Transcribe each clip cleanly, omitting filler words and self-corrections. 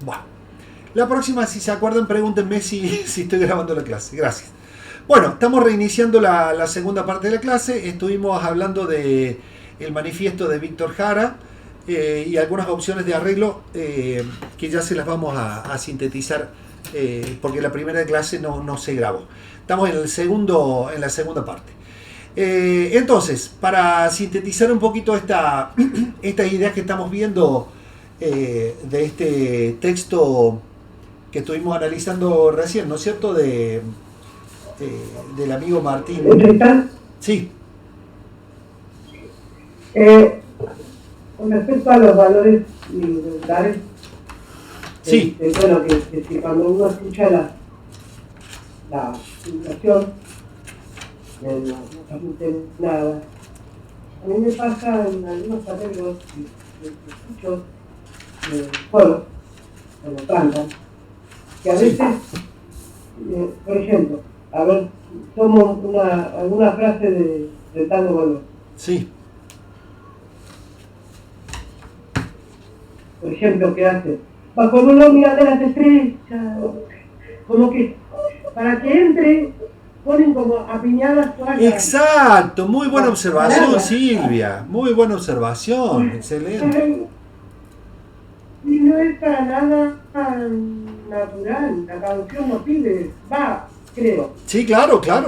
Bueno, la próxima, si se acuerdan, pregúntenme si estoy grabando la clase. Gracias. Bueno, estamos reiniciando la segunda parte de la clase. Estuvimos hablando de el manifiesto de Víctor Jara y algunas opciones de arreglo que ya se las vamos a sintetizar porque la primera clase no se grabó. Estamos en la segunda parte. Entonces, para sintetizar un poquito estas ideas que estamos viendo de este texto que estuvimos analizando recién, ¿no es cierto? Del amigo Martín. Sí. Con respecto a los valores militares, sí. Bueno, que cuando uno escucha la situación, no transmite nada. A mí me pasa en algunos arreglos que escucho coros, cuando cantan, que a veces, por ejemplo, a ver, tomo alguna frase de Tango Valor. Sí. Por ejemplo, ¿qué hace? Bajo una mira de las estrellas, como que para que entre ponen como apiñadas todas. Exacto, muy buena observación, Silvia, muy buena observación, excelente. Y no es para nada natural, la canción no pide, creo. Sí, claro. Claro.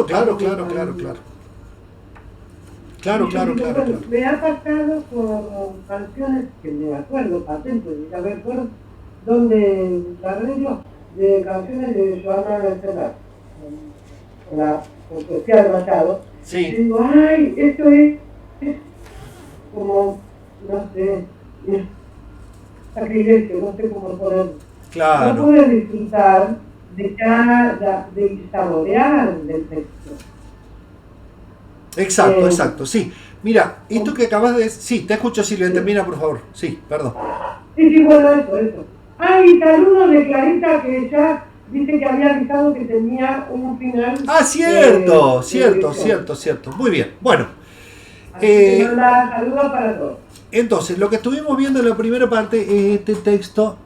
Me ha pasado con canciones que me acuerdo, patente, de haber fueron, donde la arreglo de canciones de Joana Becerra, con poesía de Machado. Sí. Y digo, ay, esto es como, no sé, sacrilegio, no sé cómo ponerlo. Claro. No puedo disfrutar de saborear del texto. Exacto, sí. Mira, esto que acabas de decir... Sí, te escucho, Silvia, termina, por favor. Sí, perdón. Sí, bueno, eso. Ay, saludos de Clarita, que ya dice que había avisado que tenía un final... Ah, cierto. Muy bien, bueno. Saludos para todos. Entonces, lo que estuvimos viendo en la primera parte es este texto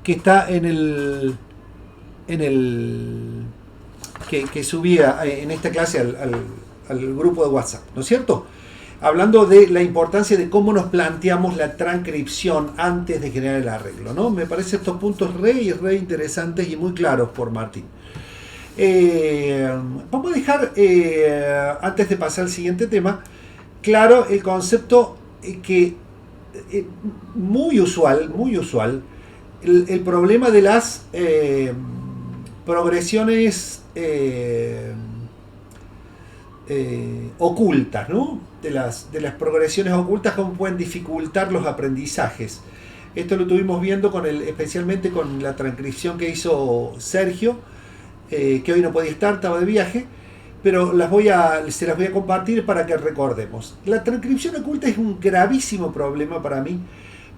que está en el que subía en esta clase al grupo de WhatsApp, ¿no es cierto? Hablando de la importancia de cómo nos planteamos la transcripción antes de generar el arreglo, ¿no? Me parece estos puntos re interesantes y muy claros por Martín. Vamos a dejar, antes de pasar al siguiente tema, claro el concepto que muy usual, el problema de las progresiones ocultas, ¿no? De las progresiones ocultas, cómo pueden dificultar los aprendizajes. Esto lo estuvimos viendo especialmente con la transcripción que hizo Sergio, que hoy no podía estar, estaba de viaje, pero se las voy a compartir para que recordemos. La transcripción oculta es un gravísimo problema para mí,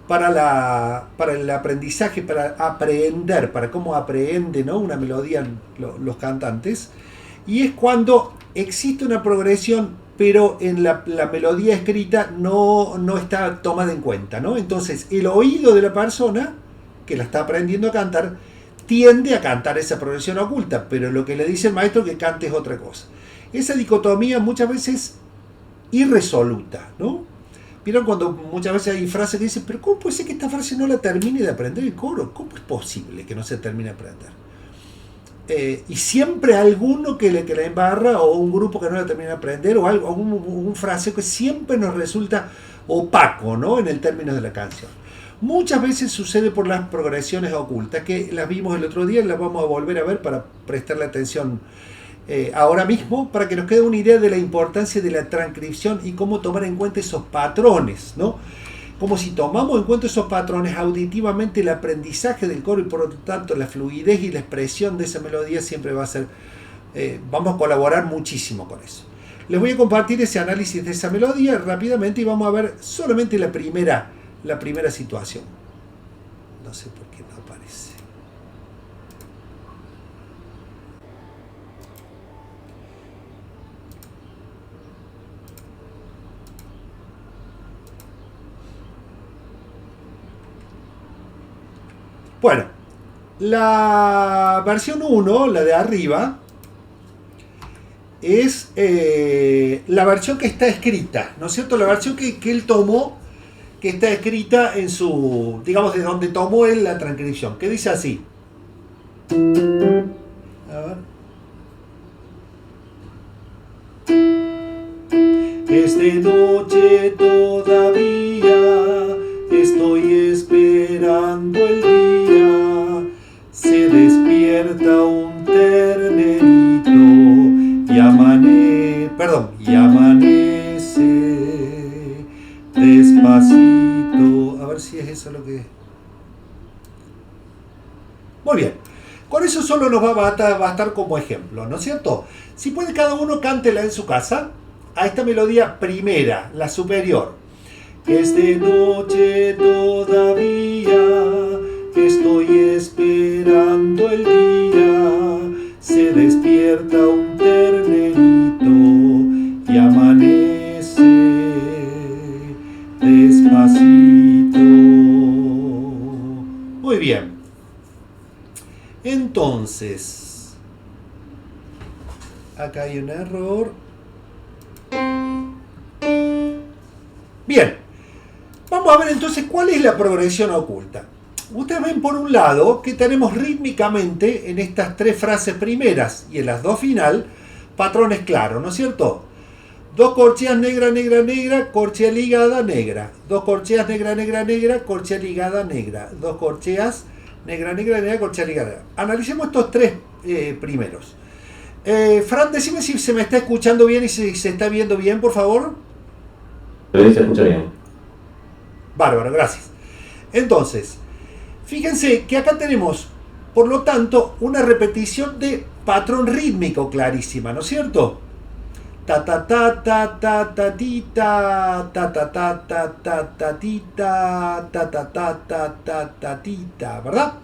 para el aprendizaje, para aprender, para cómo aprende, ¿no?, una melodía los cantantes. Y es cuando existe una progresión, pero en la melodía escrita no está tomada en cuenta, ¿no? Entonces, el oído de la persona que la está aprendiendo a cantar tiende a cantar esa progresión oculta, pero lo que le dice el maestro que cante es otra cosa. Esa dicotomía muchas veces irresoluta, ¿no? ¿Vieron cuando muchas veces hay frases que dicen, pero cómo puede ser que esta frase no la termine de aprender el coro? ¿Cómo es posible que no se termine de aprender? Y siempre alguno que la embarra, o un grupo que no la termina de aprender, o algo, un fraseo que siempre nos resulta opaco, ¿no?, en el término de la canción. Muchas veces sucede por las progresiones ocultas, que las vimos el otro día y las vamos a volver a ver para prestarle atención ahora mismo, para que nos quede una idea de la importancia de la transcripción y cómo tomar en cuenta esos patrones, ¿no? Como si tomamos en cuenta esos patrones auditivamente, el aprendizaje del coro y por lo tanto la fluidez y la expresión de esa melodía siempre va a ser, vamos a colaborar muchísimo con eso. Les voy a compartir ese análisis de esa melodía rápidamente y vamos a ver solamente la primera situación. No sé por qué no aparece. Bueno, la versión 1, la de arriba, es la versión que está escrita, ¿no es cierto? La versión que él tomó, que está escrita en su, digamos, de donde tomó él la transcripción, que dice así. A ver. Es de noche todavía, estoy esperando el día, se despierta un ternerito y amanece despacito. A ver si es eso lo que... Muy bien. Con eso solo nos va a bastar como ejemplo, ¿no es cierto? Si puede, cada uno cántela en su casa a esta melodía primera, la superior. Es de noche todavía, estoy esperando el día, se despierta un ternerito y amanece despacito. Muy bien. Entonces, acá hay un error. Bien, vamos a ver entonces cuál es la progresión oculta. Ustedes ven por un lado que tenemos rítmicamente en estas tres frases primeras y en las dos final patrones claros, ¿no es cierto? Dos corcheas negra, negra, negra, corchea ligada, negra. Dos corcheas negra, negra, negra, corchea ligada, negra. Dos corcheas negra, negra, negra, corchea ligada. Analicemos estos tres primeros. Fran, decime si se me está escuchando bien y si se está viendo bien, por favor. Sí, se escucha bien. Bárbaro, gracias. Entonces, fíjense que acá tenemos, por lo tanto, una repetición de patrón rítmico clarísima, ¿no es cierto? Ta ta ta ta ta ta ti ta ta ta ta ta ta ta ti ta ta ta ta ta ta ta ti ta, ¿verdad?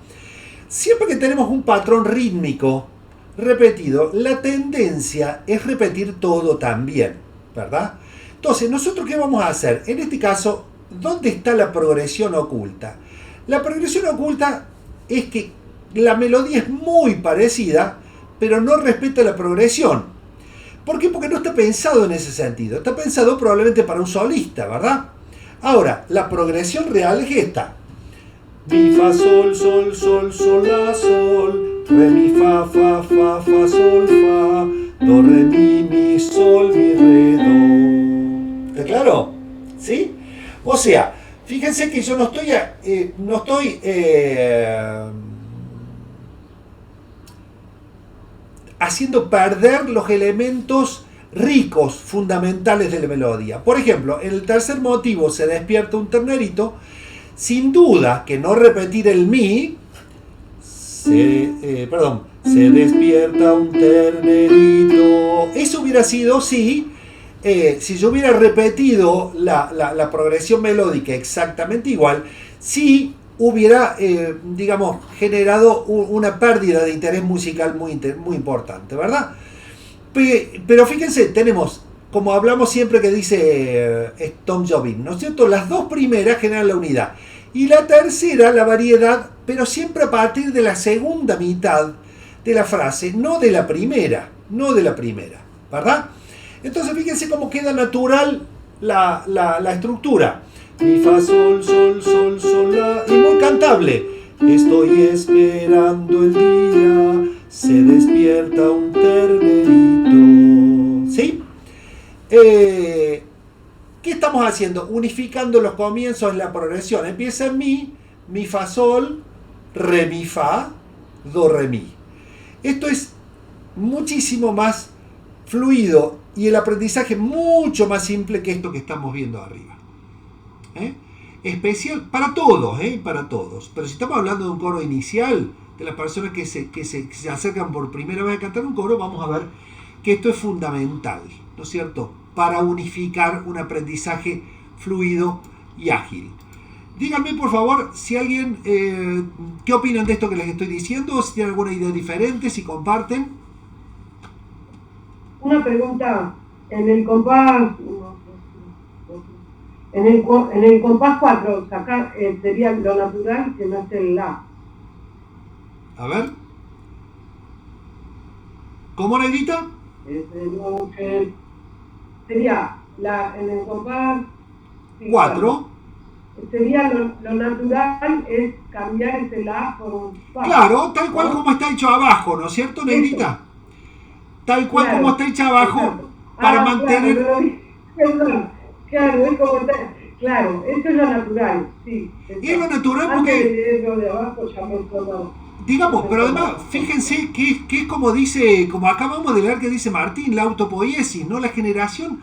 Siempre que tenemos un patrón rítmico repetido, la tendencia es repetir todo también, ¿verdad? Entonces, ¿nosotros qué vamos a hacer? En este caso, ¿dónde está la progresión oculta? La progresión oculta es que la melodía es muy parecida, pero no respeta la progresión. ¿Por qué? Porque no está pensado en ese sentido. Está pensado probablemente para un solista, ¿verdad? Ahora, la progresión real es esta. Mi, fa, sol, sol, sol, sol, la, sol. Re, mi, fa, fa, fa, fa, sol, fa. Do, re, mi, sol, mi, re, do. ¿Está claro? ¿Sí? O sea, fíjense que yo no estoy haciendo perder los elementos ricos, fundamentales de la melodía. Por ejemplo, en el tercer motivo, se despierta un ternerito, sin duda que no repetir el mi, se despierta un ternerito, eso hubiera sido si yo hubiera repetido la progresión melódica exactamente igual, si hubiera, digamos, generado una pérdida de interés musical muy importante, ¿verdad? Pero fíjense, tenemos, como hablamos siempre que dice Tom Jobim, ¿no es cierto? Las dos primeras generan la unidad y la tercera la variedad, pero siempre a partir de la segunda mitad de la frase, no de la primera, ¿verdad? Entonces fíjense cómo queda natural la estructura. Mi, fa, sol, sol, sol, sol, la. Y muy cantable. Estoy esperando el día, se despierta un ternerito. ¿Sí? ¿Qué estamos haciendo? Unificando los comienzos en la progresión. Empieza en mi, fa, sol, re, mi, fa, do, re, mi. Esto es muchísimo más fluido y el aprendizaje mucho más simple que esto que estamos viendo arriba. Especial para todos, para todos. Pero si estamos hablando de un coro inicial, de las personas que se acercan por primera vez a cantar un coro, vamos a ver que esto es fundamental, ¿no es cierto?, para unificar un aprendizaje fluido y ágil. Díganme, por favor, si alguien, ¿qué opinan de esto que les estoy diciendo? Si tienen alguna idea diferente, si comparten. Una pregunta, en el compás... En el compás 4, sacar sería lo natural que no hace el la. A ver. ¿Cómo, Negrita? No, sería en el compás 4. Sería lo natural es cambiar ese la por un fa. Claro, tal cual como está hecho abajo, ¿no es cierto, Negrita? Tal cual como está hecho abajo, para mantener... Claro, es como está. Claro, esto es lo natural, sí. Es lo natural porque... Antes de abajo ya me toma... Digamos, pero además, fíjense que es como dice, como acabamos de leer que dice Martín, la autopoiesis, ¿no? La generación,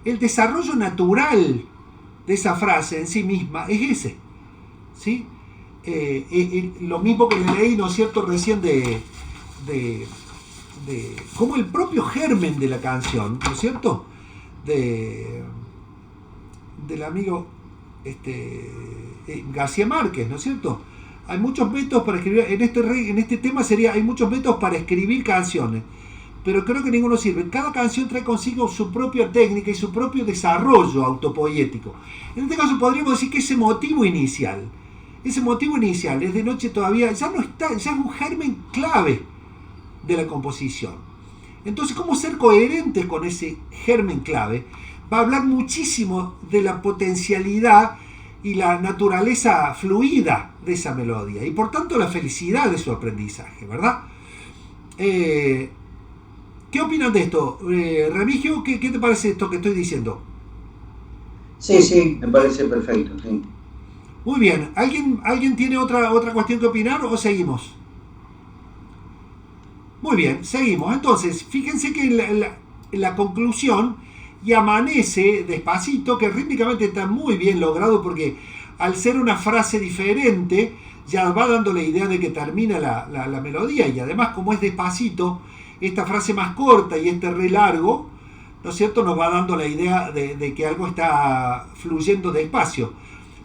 el desarrollo natural de esa frase en sí misma es ese, ¿sí? Lo mismo que le leí, ¿no es cierto?, recién de como el propio germen de la canción, ¿no es cierto?, del amigo García Márquez, ¿no es cierto? Hay muchos métodos para escribir, en este tema hay muchos métodos para escribir canciones, pero creo que ninguno sirve. Cada canción trae consigo su propia técnica y su propio desarrollo autopoético. En este caso podríamos decir que ese motivo inicial es de noche todavía, ya no está, ya es un germen clave de la composición. Entonces, ¿cómo ser coherentes con ese germen clave? Va a hablar muchísimo de la potencialidad y la naturaleza fluida de esa melodía y por tanto la felicidad de su aprendizaje, ¿verdad? ¿Qué opinan de esto? Remigio, ¿qué te parece esto que estoy diciendo? Sí, me parece perfecto, sí. Muy bien, ¿alguien tiene otra cuestión que opinar o seguimos? Muy bien, seguimos. Entonces, fíjense que la conclusión y amanece despacito, que rítmicamente está muy bien logrado porque al ser una frase diferente ya va dando la idea de que termina la melodía, y además como es despacito, esta frase más corta y este re largo, ¿no es cierto?, nos va dando la idea de que algo está fluyendo despacio.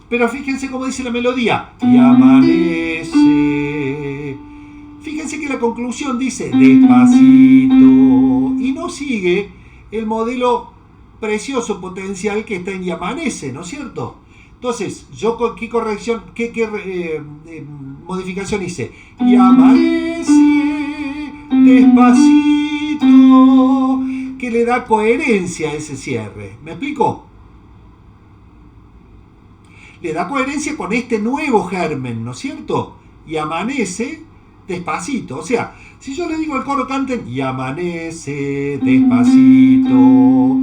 Pero fíjense cómo dice la melodía, y amanece. Fíjense que la conclusión dice despacito y no sigue el modelo precioso potencial que está en y amanece, ¿no es cierto? Entonces, yo ¿qué corrección, qué modificación hice? Y amanece despacito, que le da coherencia a ese cierre. ¿Me explico? Le da coherencia con este nuevo germen, ¿no es cierto? Y amanece despacito. O sea, si yo le digo al coro canten y amanece despacito,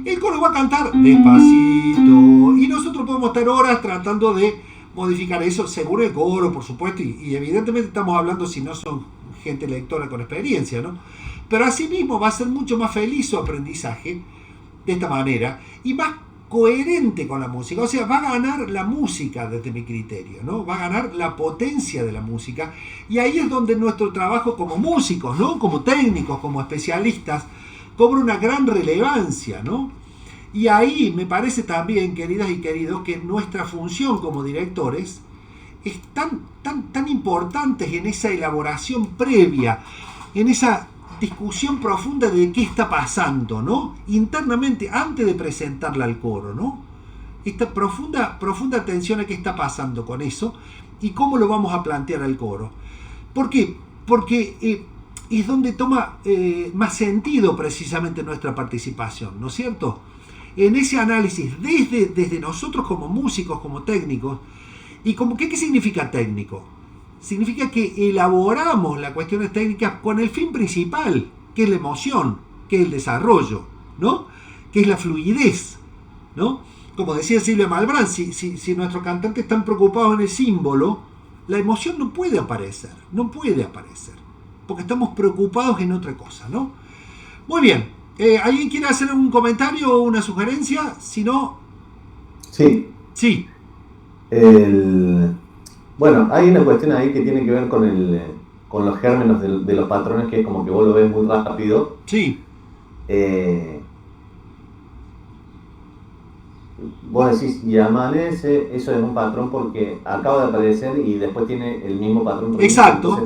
el coro va a cantar despacito y nosotros podemos estar horas tratando de modificar eso según el coro, por supuesto, y evidentemente estamos hablando si no son gente lectora con experiencia, ¿no? Pero asimismo va a ser mucho más feliz su aprendizaje de esta manera y más coherente con la música. O sea, va a ganar la música desde mi criterio, ¿no? Va a ganar la potencia de la música, y ahí es donde nuestro trabajo como músicos, ¿no?, como técnicos, como especialistas, cobra una gran relevancia, ¿no? Y ahí me parece también, queridas y queridos, que nuestra función como directores es tan importante en esa elaboración previa, en esa discusión profunda de qué está pasando, ¿no?, internamente, antes de presentarla al coro, ¿no? Esta profunda atención a qué está pasando con eso y cómo lo vamos a plantear al coro. ¿Por qué? Porque es donde toma más sentido precisamente nuestra participación, ¿no es cierto? En ese análisis, desde nosotros como músicos, como técnicos, y ¿qué significa técnico? Significa que elaboramos las cuestiones técnicas con el fin principal, que es la emoción, que es el desarrollo, ¿no?, que es la fluidez, ¿no? Como decía Silvia Malbrán, si nuestros cantantes están preocupados en el símbolo, la emoción no puede aparecer, porque estamos preocupados en otra cosa, ¿no? Muy bien, ¿alguien quiere hacer un comentario o una sugerencia? Si no... Sí. Sí. Bueno, hay una cuestión ahí que tiene que ver con los gérmenes de los patrones, que es como que vos lo ves muy rápido. Sí. Vos decís, y amanece, eso es un patrón porque acaba de aparecer y después tiene el mismo patrón. Exacto.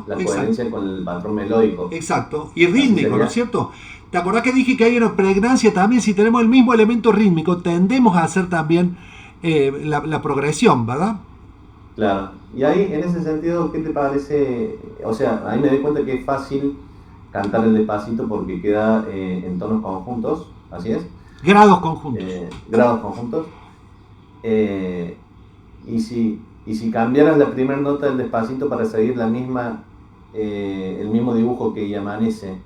La coherencia con el patrón melódico. Exacto, y rítmico, ¿no es cierto? ¿Te acordás que dije que hay una pregnancia también? Si tenemos el mismo elemento rítmico, tendemos a hacer también la progresión, ¿verdad? Claro. Y ahí, en ese sentido, ¿qué te parece? O sea, ahí me doy cuenta que es fácil cantar el Despacito porque queda en tonos conjuntos, así es, Grados conjuntos. grados conjuntos. Eh, y si cambiaras la primera nota del Despacito para seguir la misma, el mismo dibujo que Y Amanece,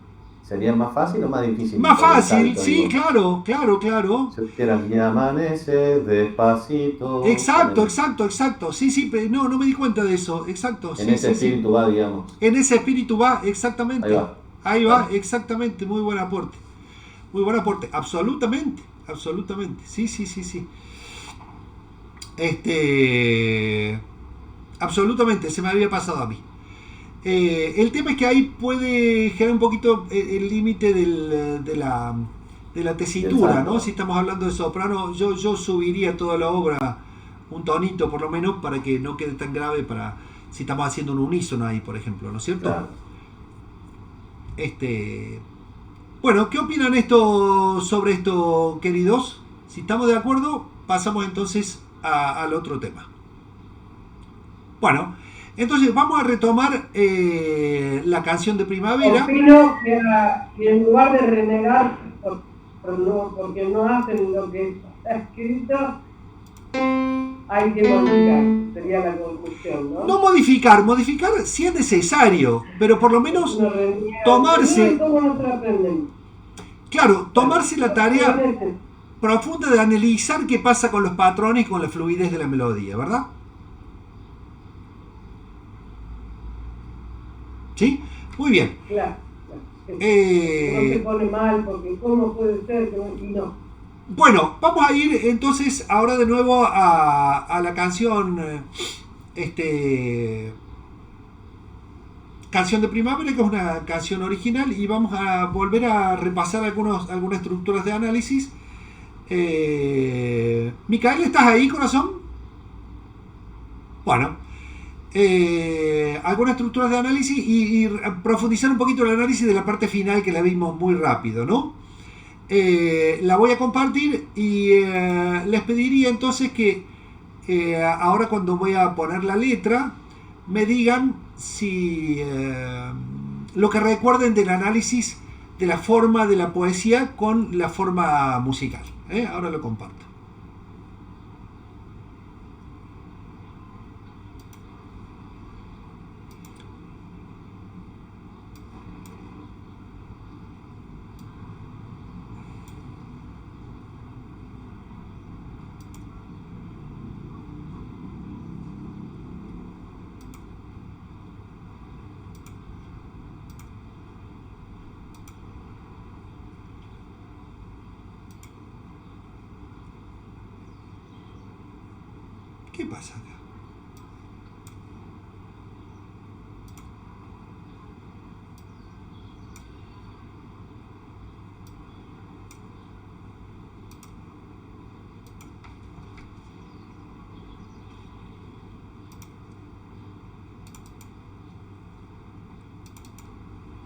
¿sería más fácil o más difícil? Más Por el fácil, salto, sí, digo. claro. Si quieras Y Amanece despacito. Exacto. Sí, no me di cuenta de eso. Exacto. En Sí, ese sí. espíritu va, digamos. En ese espíritu va, exactamente. Ahí va. Ahí va, exactamente. Muy buen aporte. Absolutamente. Sí. Absolutamente, se me había pasado a mí. El tema es que ahí puede generar un poquito el límite de la tesitura, ¿no? Si estamos hablando de soprano, yo subiría toda la obra un tonito por lo menos para que no quede tan grave para si estamos haciendo un unísono ahí, por ejemplo, ¿no es cierto? Claro. Bueno, ¿qué opinan sobre esto, queridos? Si estamos de acuerdo, pasamos entonces al otro tema. Bueno, entonces vamos a retomar la canción de primavera. Opino que en lugar de renegar porque no hacen lo que está escrito, hay que modificar, sería la conclusión, ¿no? No modificar si es necesario, pero por lo menos tomarse, tomarse la tarea profunda de analizar qué pasa con los patrones y con la fluidez de la melodía, ¿verdad? ¿Sí? Muy bien. Claro. No se pone mal porque ¿cómo puede ser? Y no. Bueno, vamos a ir entonces ahora de nuevo a la canción Canción de Primavera, que es una canción original, y vamos a volver a repasar algunas estructuras de análisis. Micael, ¿estás ahí, corazón? Bueno, algunas estructuras de análisis y profundizar un poquito el análisis de la parte final que la vimos muy rápido, ¿no? La voy a compartir y les pediría entonces que ahora cuando voy a poner la letra me digan si lo que recuerden del análisis de la forma de la poesía con la forma musical. Ahora lo comparto. ¿Qué pasa acá?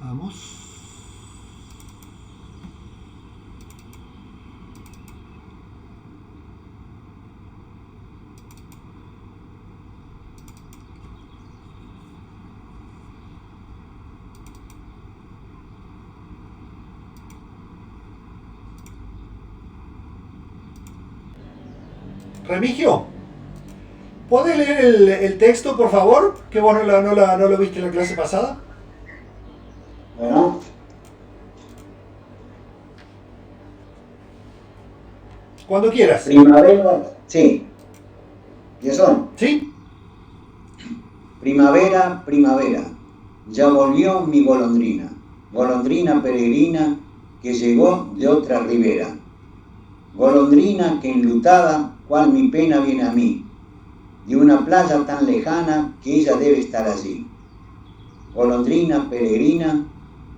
Vamos. Remigio, ¿podés leer el texto, por favor? Que vos no lo viste en la clase pasada. Bueno, Cuando quieras. primavera, sí. ¿Qué son? ¿Sí? Primavera, ya volvió mi golondrina, golondrina peregrina que llegó de otra ribera. Golondrina que enlutada, cual mi pena viene a mí, de una playa tan lejana que ella debe estar allí. Golondrina peregrina,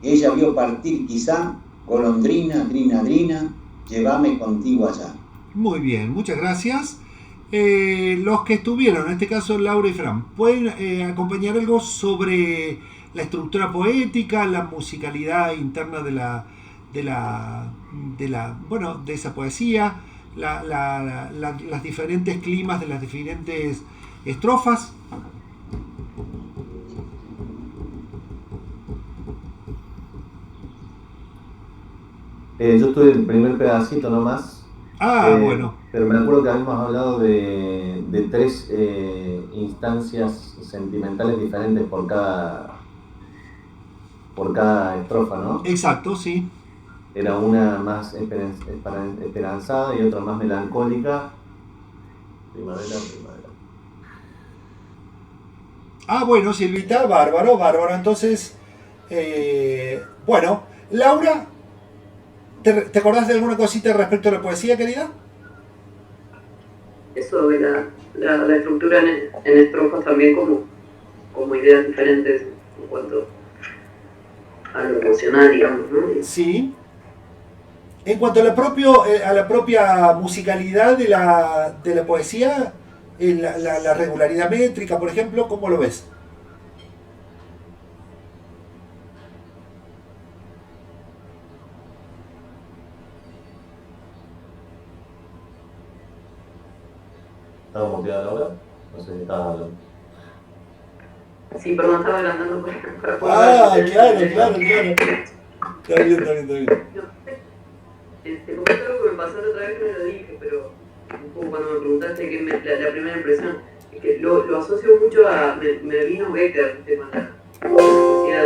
que ella vio partir quizá, golondrina, drina, llévame contigo allá. Muy bien, muchas gracias. Los que estuvieron, en este caso Laura y Fran, ¿pueden acompañar algo sobre la estructura poética, la musicalidad interna de esa poesía, los diferentes climas de las diferentes estrofas? Yo tuve el primer pedacito nomás. Bueno. Pero me acuerdo que habíamos hablado de 3 instancias sentimentales diferentes por cada estrofa, ¿no? Exacto, sí. Era una más esperanzada y otra más melancólica. Primavera. Bueno, Silvita, bárbaro. Entonces, bueno, Laura, ¿te acordás de alguna cosita respecto a la poesía, querida? Eso de la estructura en estrofas también como ideas diferentes en cuanto a lo emocional, digamos, ¿no? Sí. En cuanto a la propia musicalidad de la poesía, la regularidad métrica, por ejemplo, ¿cómo lo ves? ¿Estaba muteada ahora? No sé si estaba hablando. Sí, perdón, estaba adelantando para Claro. Está bien. Comento algo que me pasó la otra vez, no lo dije, pero un poco cuando me preguntaste la primera impresión, es que lo asocio mucho a. Me vino Becker, el tema de la poesía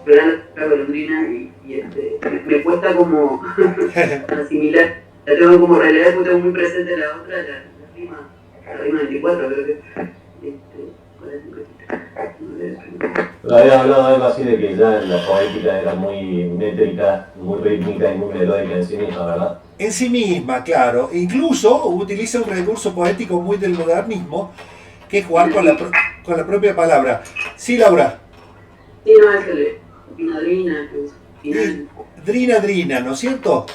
de la golondrina, y me cuesta como asimilar. La tengo como realidad porque tengo muy presente la otra, la rima 24, creo que. Había hablado algo así de que ya la poética era muy métrica, muy rítmica y muy melódica en sí misma, ¿verdad? En sí misma, claro. Incluso utiliza un recurso poético muy del modernismo, que es jugar con la propia palabra. Sí, Laura. Sí, no, es el Drina, Drina, ¿no es cierto?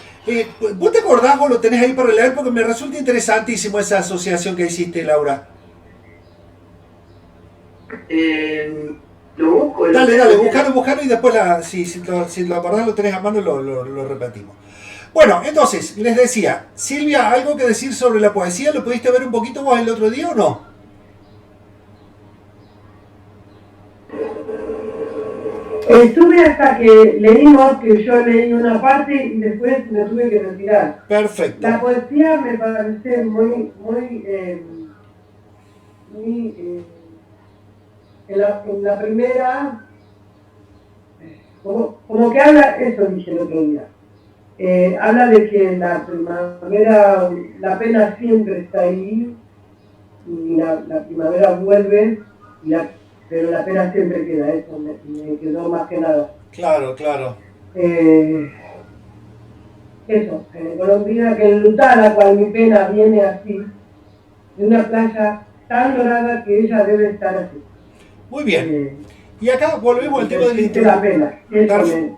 ¿Vos te acordás o lo tenés ahí para leer? Porque me resulta interesantísimo esa asociación que hiciste, Laura. Lo busco. Dale, buscalo y después si lo acordás, lo tenés a mano, lo repetimos. Bueno, entonces, les decía, Silvia, ¿algo que decir sobre la poesía? ¿Lo pudiste ver un poquito vos el otro día o no? Estuve hasta que leímos, que yo leí una parte y después me tuve que retirar. Perfecto. La poesía me parece muy en la primera, como que habla, eso dije el otro día, habla de que en la primavera la pena siempre está ahí y la primavera vuelve, pero la pena siempre queda, eso me quedó más que nada. Claro. Eso, golondrina que enlutada cual mi pena viene así, de una playa tan dorada que ella debe estar así. Muy bien. Y acá volvemos al tema de la introducción.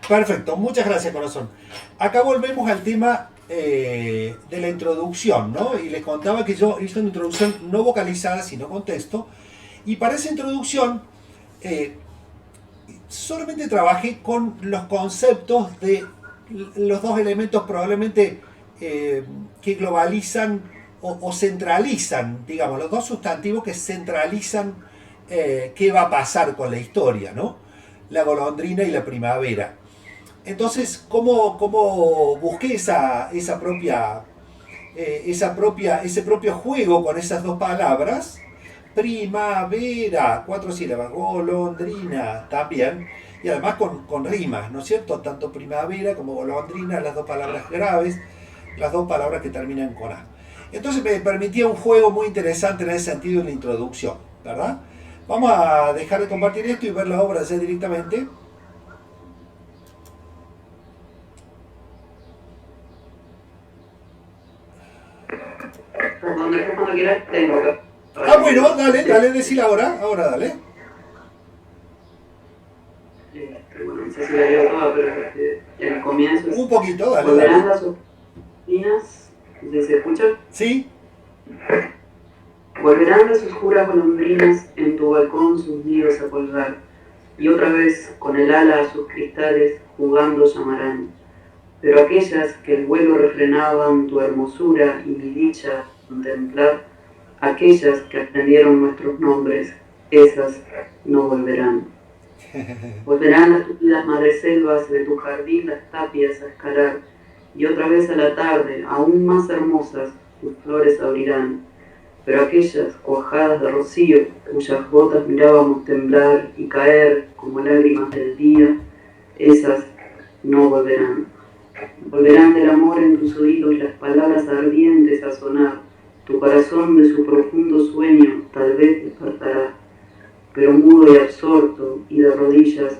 Perfecto, muchas gracias, corazón. Acá volvemos al tema de la introducción, ¿no? Y les contaba que yo hice una introducción no vocalizada, sino con texto. Y para esa introducción solamente trabajé con los conceptos de los dos elementos probablemente que globalizan o centralizan, digamos, los dos sustantivos que centralizan qué va a pasar con la historia, ¿no? La golondrina y la primavera. Entonces, ¿cómo busqué ese propio juego con esas dos palabras? Primavera, 4 sílabas, golondrina también, y además con rimas, ¿no es cierto? Tanto primavera como golondrina, las dos palabras graves, las dos palabras que terminan con A. Entonces me permitía un juego muy interesante en ese sentido en la introducción, ¿verdad? Vamos a dejar de compartir esto y ver la obra ya directamente. Cuando quieras, tengo. Bueno, dale, decila ahora, dale. Bueno, no sé si la leo toda, pero el comienzo es... Un poquito, dale. Volverán las oficinas, ¿se escucha? Sí. Volverán las oscuras golondrinas en tu balcón sus nidos a colgar, y otra vez con el ala a sus cristales jugando llamarán. Pero aquellas que el vuelo refrenaban tu hermosura y mi dicha contemplar, aquellas que aprendieron nuestros nombres, esas no volverán. Volverán las tupidas madreselvas de tu jardín las tapias a escalar, y otra vez a la tarde, aún más hermosas, tus flores abrirán. Pero aquellas cuajadas de rocío, cuyas gotas mirábamos temblar y caer como lágrimas del día, esas no volverán. Volverán del amor en tus oídos las palabras ardientes a sonar, tu corazón de su profundo sueño tal vez despertará, pero mudo y absorto y de rodillas,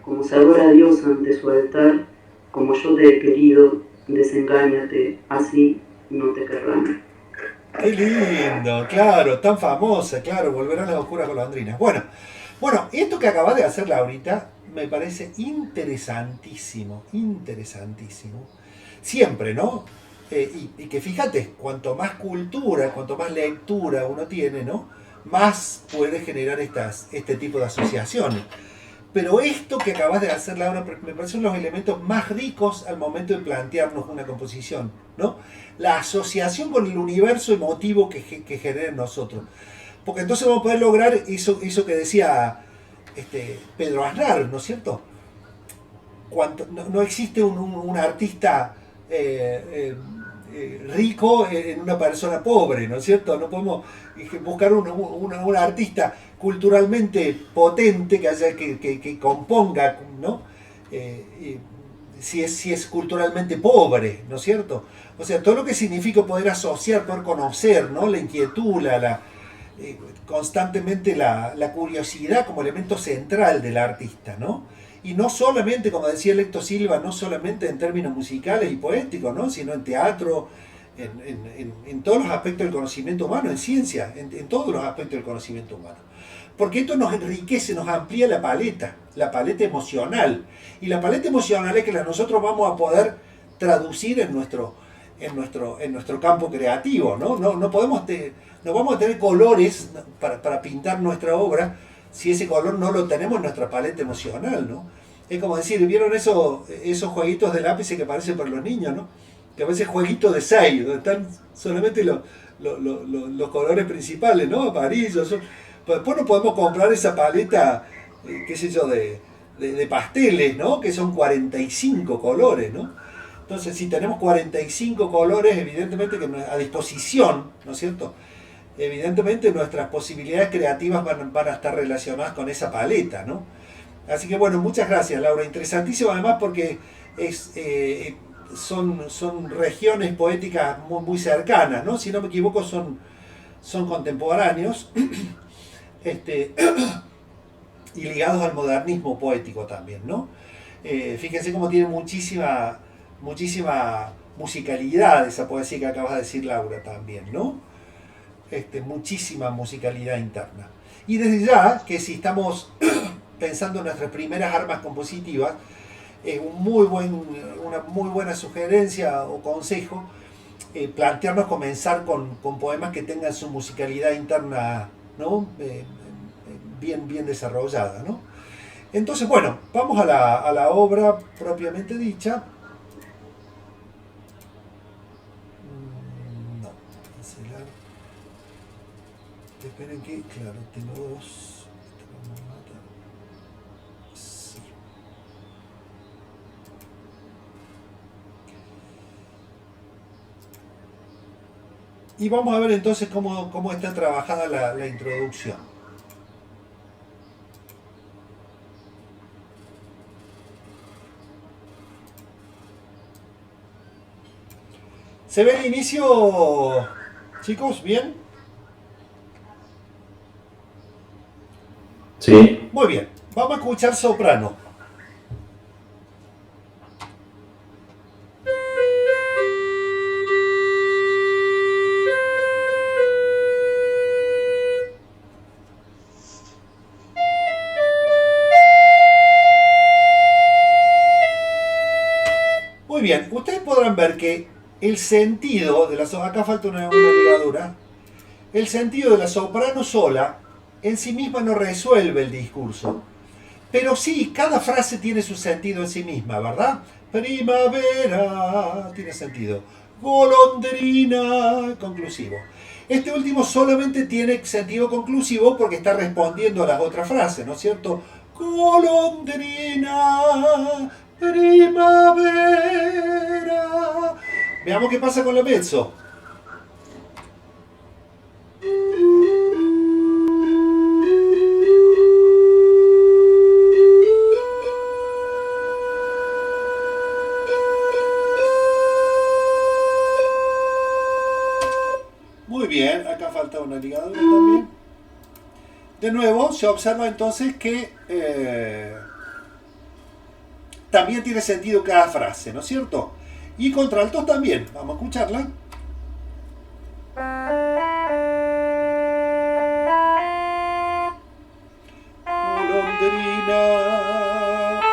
como se adora a Dios ante su altar, como yo te he querido, desengáñate, así no te querrán. Qué lindo, claro, tan famosa, claro, volverán las oscuras golondrinas. Bueno, esto que acabas de hacer, Laurita, me parece interesantísimo, interesantísimo. Siempre, ¿no? Y que fíjate, cuanto más cultura, cuanto más lectura uno tiene, ¿no? Más puede generar este tipo de asociaciones. Pero esto que acabas de hacer, Laura, me parecen los elementos más ricos al momento de plantearnos una composición, ¿no? La asociación con el universo emotivo que genera en nosotros. Porque entonces vamos a poder lograr eso que decía Pedro Aznar, ¿no es cierto? No existe un artista rico en una persona pobre, ¿no es cierto? No podemos buscar un artista culturalmente potente que componga, ¿no? Si es culturalmente pobre, ¿no es cierto? O sea, todo lo que significa poder asociar, poder conocer, ¿no? La inquietud, constantemente la curiosidad como elemento central del artista, ¿no? Y no solamente, como decía Lecto Silva, no solamente en términos musicales y poéticos, ¿no? Sino en teatro, en todos los aspectos del conocimiento humano, en ciencia, en todos los aspectos del conocimiento humano. Porque esto nos enriquece, nos amplía la paleta emocional. Y la paleta emocional es que nosotros vamos a poder traducir en nuestro campo creativo, ¿no? No vamos a tener colores para pintar nuestra obra si ese color no lo tenemos en nuestra paleta emocional, ¿no? Es como decir, ¿vieron esos jueguitos de lápiz que parecen para los niños, ¿no? Que a veces jueguitos de 6, donde están solamente los colores principales, ¿no? Amarillos. Después no podemos comprar esa paleta, qué sé yo, de pasteles, ¿no? Que son 45 colores, ¿no? Entonces, si tenemos 45 colores, evidentemente que a disposición, ¿no es cierto? Evidentemente nuestras posibilidades creativas van a estar relacionadas con esa paleta, ¿no? Así que bueno, muchas gracias, Laura. Interesantísimo además porque son regiones poéticas muy, muy cercanas, ¿no? Si no me equivoco, son contemporáneos y ligados al modernismo poético también, ¿no? Fíjense cómo tiene muchísima musicalidad esa poesía que acabas de decir, Laura, también, ¿no? Muchísima musicalidad interna. Y desde ya, que si estamos pensando en nuestras primeras armas compositivas, es una muy buena sugerencia o consejo plantearnos comenzar con poemas que tengan su musicalidad interna, ¿no? Bien desarrollada, ¿no? Entonces, bueno, vamos a la obra propiamente dicha. No, cancelar. Esperen que, claro, tengo dos. Sí. Y vamos a ver entonces cómo está trabajada la introducción. ¿Se ve el inicio, chicos? ¿Bien? Sí. Muy bien. Vamos a escuchar soprano. Muy bien. Ustedes podrán ver que el sentido de la soprano, acá falta una ligadura, el sentido de la soprano sola en sí misma no resuelve el discurso, pero sí, cada frase tiene su sentido en sí misma, ¿verdad? Primavera, tiene sentido. Golondrina, conclusivo. Este último solamente tiene sentido conclusivo porque está respondiendo a las otras frases, ¿no es cierto? Golondrina, primavera. Veamos qué pasa con la mezzo. Muy bien, acá falta una ligadura también. De nuevo, se observa entonces que también tiene sentido cada frase, ¿no es cierto? Y contraltos también. Vamos a escucharla. Golondrina,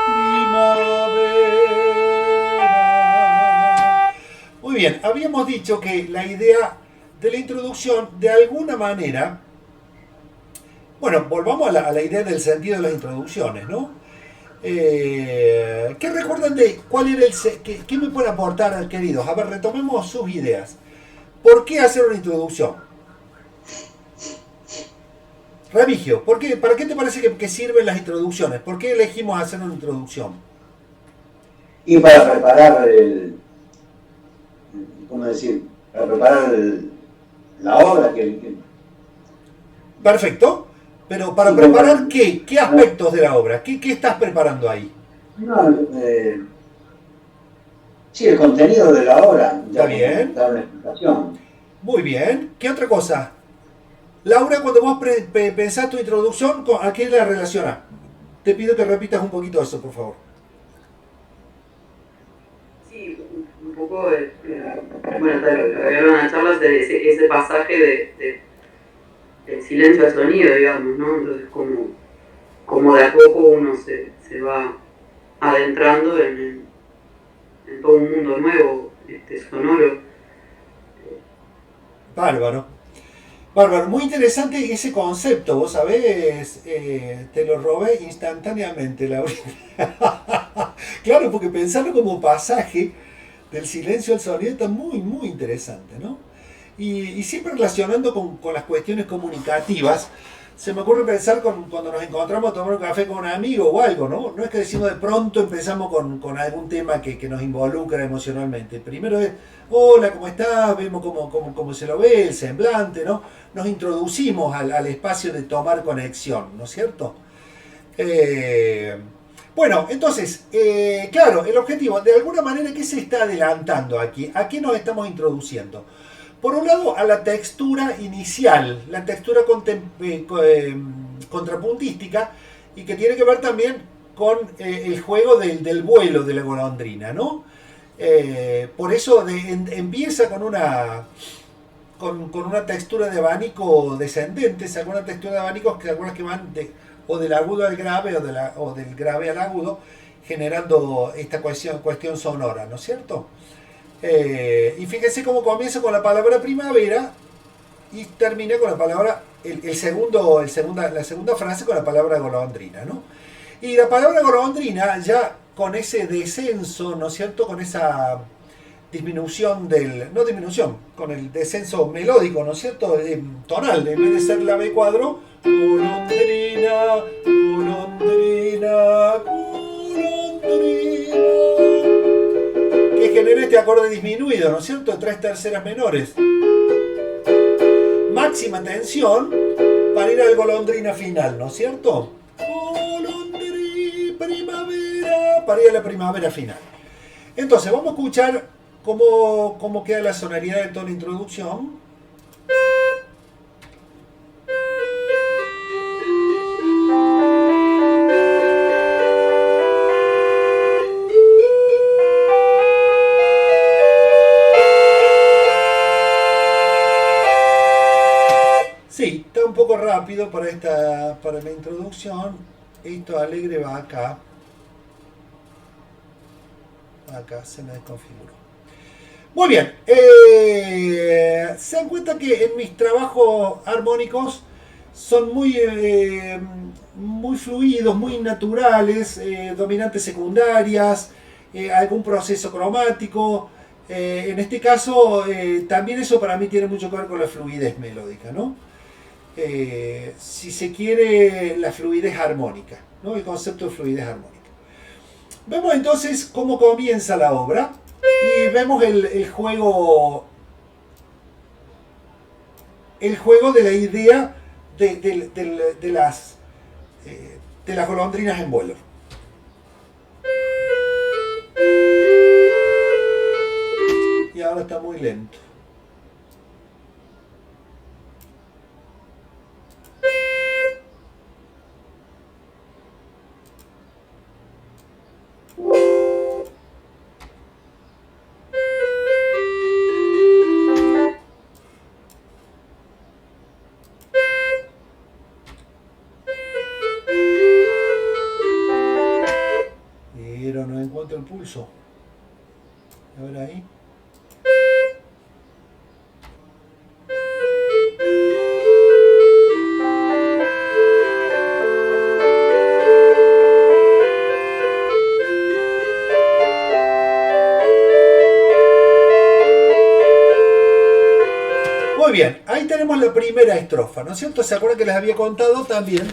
primavera. Muy bien, habíamos dicho que la idea de la introducción, de alguna manera, bueno, volvamos a la idea del sentido de las introducciones, ¿no? ¿Qué recuerdan de cuál era qué me pueden aportar, queridos? A ver, retomemos sus ideas. ¿Por qué hacer una introducción? Remigio, ¿para qué te parece que sirven las introducciones? ¿Por qué elegimos hacer una introducción? Y para preparar ¿cómo decir? Para preparar la obra Perfecto. Pero para preparar ¿qué aspectos de la obra? ¿Qué estás preparando ahí? No, sí, el contenido de la obra. Está bien. Dar una explicación. Muy bien. ¿Qué otra cosa? Laura, cuando vos pensás tu introducción, ¿a qué la relacionás? Te pido que repitas un poquito eso, por favor. Sí, un poco, bueno, había una charla de ese pasaje el silencio al sonido, digamos, ¿no? Entonces, como de a poco uno se va adentrando en todo un mundo nuevo, sonoro. Bárbaro. Bárbaro, muy interesante ese concepto, vos sabés, te lo robé instantáneamente, Laurita. Claro, porque pensarlo como pasaje del silencio al sonido está muy, muy interesante, ¿no? Y siempre relacionando con las cuestiones comunicativas, se me ocurre pensar cuando nos encontramos a tomar un café con un amigo o algo, ¿no? No es que decimos de pronto empezamos con algún tema que nos involucra emocionalmente. Primero es, hola, ¿cómo estás? Vemos cómo se lo ve, el semblante, ¿no? Nos introducimos al espacio de tomar conexión, ¿no es cierto? Bueno, entonces, claro, el objetivo, de alguna manera, ¿qué se está adelantando aquí? ¿A qué nos estamos introduciendo? Por un lado, a la textura inicial, la textura contrapuntística, y que tiene que ver también con el juego del vuelo de la golondrina, ¿no? Por eso empieza con una textura de abanico descendente, ¿se acuerdan? Textura de abanicos que van o del agudo al grave o del grave al agudo, generando esta cuestión sonora, ¿no es cierto? Y fíjense cómo comienza con la palabra primavera y termina con la palabra, la segunda frase con la palabra golondrina, ¿no? Y la palabra golondrina ya con ese descenso, ¿no es cierto? Con esa disminución con el descenso melódico, ¿no es cierto? Tonal, en vez de ser la B cuadro, golondrina, golondrina, golondrina, que genera este acorde disminuido, ¿no es cierto? 3/3 menores. Máxima tensión para ir al golondrina final, ¿no es cierto? Golondrina, primavera, para ir a la primavera final. Entonces, vamos a escuchar cómo queda la sonoridad de toda la introducción. Sí, está un poco rápido para la introducción. Esto alegre va acá. Acá se me desconfiguró. Muy bien. Se dan cuenta que en mis trabajos armónicos son muy fluidos, muy naturales, dominantes secundarias, algún proceso cromático. En este caso, también eso para mí tiene mucho que ver con la fluidez melódica, ¿no? Si se quiere, la fluidez armónica, ¿no? El concepto de fluidez armónica. Vemos entonces cómo comienza la obra y vemos el juego de la idea de las golondrinas en vuelo. Y ahora está muy lento. Pero no encuentro el pulso. A ver ahí. Muy bien, ahí tenemos la primera estrofa, ¿no es cierto? ¿Se acuerdan que les había contado también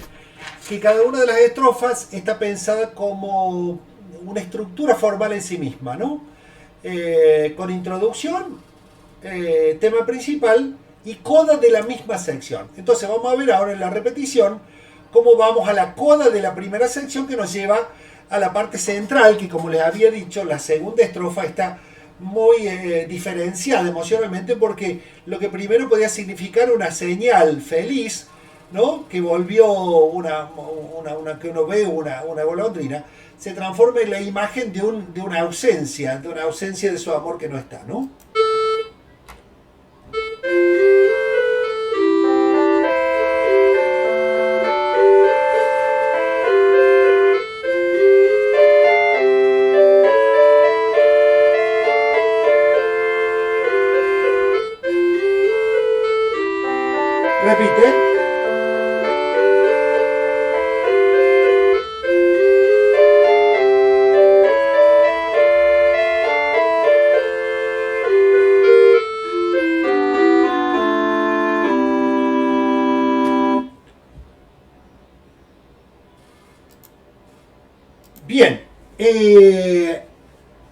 que cada una de las estrofas está pensada como una estructura formal en sí misma, ¿no? Con introducción, tema principal y coda de la misma sección. Entonces vamos a ver ahora en la repetición cómo vamos a la coda de la primera sección que nos lleva a la parte central, que como les había dicho, la segunda estrofa está muy diferenciada emocionalmente, porque lo que primero podía significar una señal feliz, ¿no? Que volvió que uno ve una golondrina, se transforma en la imagen de una ausencia de su amor que no está, ¿no? Repite. Bien,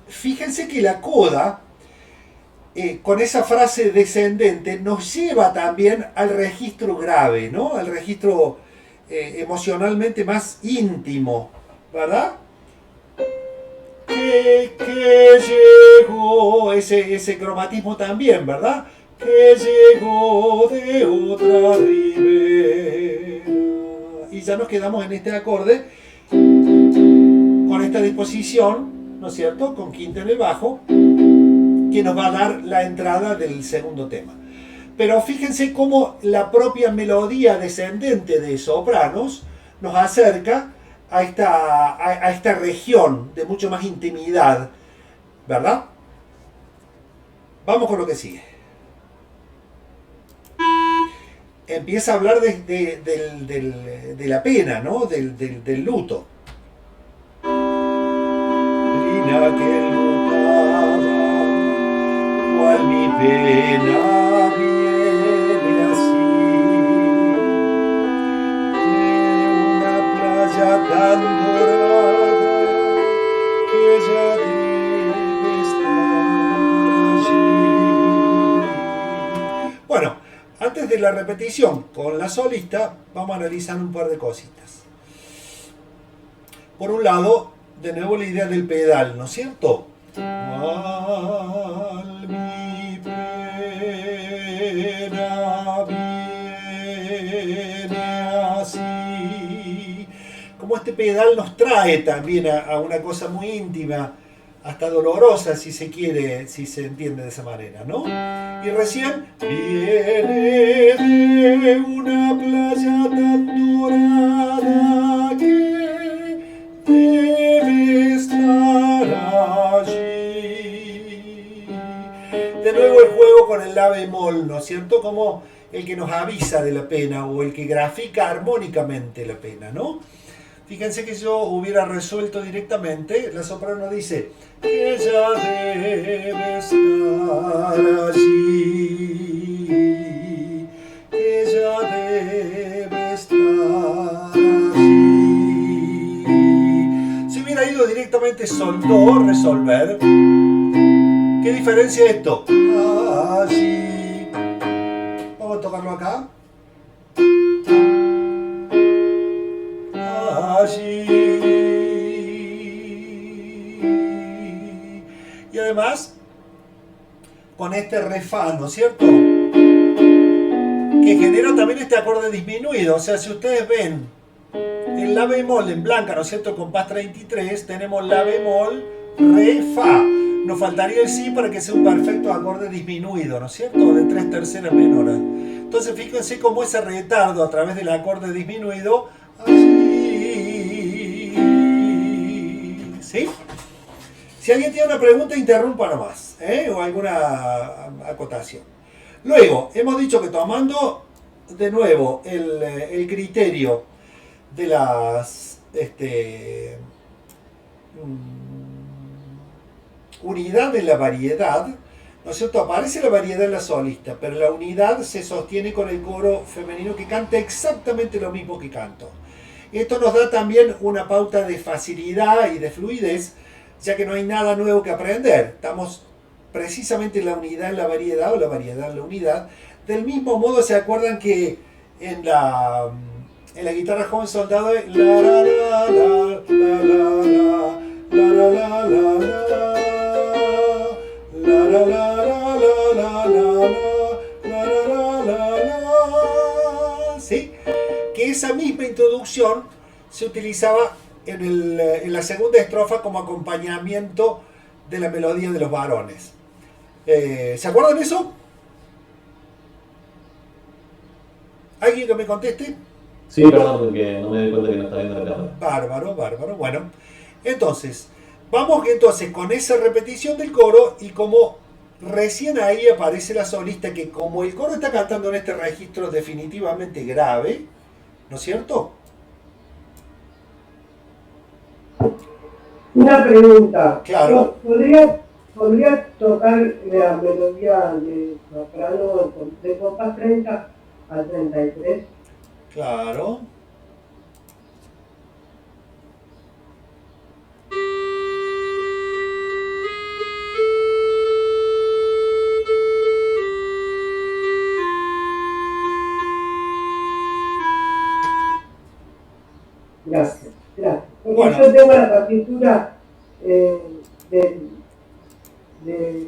fíjense que la coda, con esa frase descendente, nos lleva también al registro grave, ¿no? Al registro emocionalmente más íntimo, ¿verdad? Que llegó, ese cromatismo también, ¿verdad? Que llegó de otra ribera. Y ya nos quedamos en este acorde, con esta disposición, ¿no es cierto?, con quinta en el bajo, que nos va a dar la entrada del segundo tema. Pero fíjense cómo la propia melodía descendente de sopranos nos acerca a esta región de mucho más intimidad, ¿verdad? Vamos con lo que sigue. Empieza a hablar de la pena, ¿no? Del luto. Que lutaba, cual mi pena viene así, de una playa tan dorada que ya debe estar allí. Bueno, antes de la repetición con la solista, vamos a analizar un par de cositas. Por un lado, de nuevo la idea del pedal, ¿no es cierto? Cual mi pena viene así. Como este pedal nos trae también a una cosa muy íntima, hasta dolorosa si se quiere, si se entiende de esa manera, ¿no? Y recién viene de una playa tan dorada que debe estar allí. De nuevo el juego con el la bemol, ¿no es cierto? Como el que nos avisa de la pena o el que grafica armónicamente la pena, ¿no? Fíjense que yo hubiera resuelto directamente, la soprano dice que ella debe estar allí, que ella debe estar allí. Si hubiera ido directamente sol, do, resolver, ¿qué diferencia es esto? Allí. Vamos a tocarlo acá. Allí. Y además, con este re fa, ¿no es cierto? Que genera también este acorde disminuido. O sea, si ustedes ven el la bemol en blanca, ¿no es cierto? Compás 33, tenemos la bemol, re, fa. Nos faltaría el si para que sea un perfecto acorde disminuido, ¿no es cierto? De 3/3 menores. Entonces, fíjense cómo ese retardo a través del acorde disminuido, ¿sí? Si alguien tiene una pregunta, interrumpa nomás, o alguna acotación. Luego, hemos dicho que tomando de nuevo el criterio de las unidad de la variedad, ¿no es cierto? Aparece la variedad en la solista, pero la unidad se sostiene con el coro femenino que canta exactamente lo mismo que canto. Esto nos da también una pauta de facilidad y de fluidez, ya que no hay nada nuevo que aprender. Estamos precisamente en la unidad en la variedad o la variedad en la unidad. Del mismo modo, ¿se acuerdan que en la guitarra joven soldado es la la la la la la la la la la, ¿sí? Que esa misma introducción se utilizaba en la segunda estrofa como acompañamiento de la melodía de los varones. ¿Se acuerdan de eso? ¿Alguien que me conteste? Sí, perdón, porque no me doy cuenta que no está viendo la cámara. Bárbaro, bárbaro. Bueno, entonces, vamos entonces con esa repetición del coro y como recién ahí aparece la solista que como el coro está cantando en este registro definitivamente grave, ¿no es cierto? Una pregunta. Claro. ¿Podría tocar la melodía de soprano de compás 30 a 33? Claro. Gracias. Porque Bueno. yo tengo la partitura de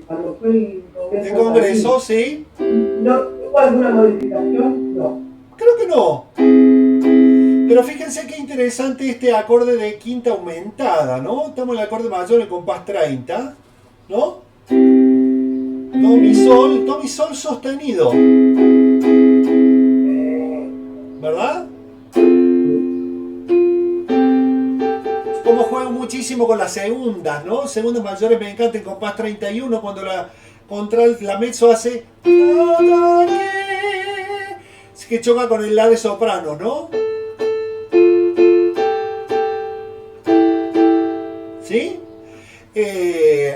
cuando fue el Congreso. ¿De Congreso, sí? ¿No hubo alguna modificación? No. Creo que no. Pero fíjense qué interesante este acorde de quinta aumentada, ¿no? Estamos en el acorde mayor, el compás 30, ¿no? Do, mi, sol sostenido. ¿Verdad? Como juego muchísimo con las segundas, ¿no? Segundas mayores me encanta el compás 31 cuando la mezzo hace que choca con el la de soprano, ¿no? ¿Sí?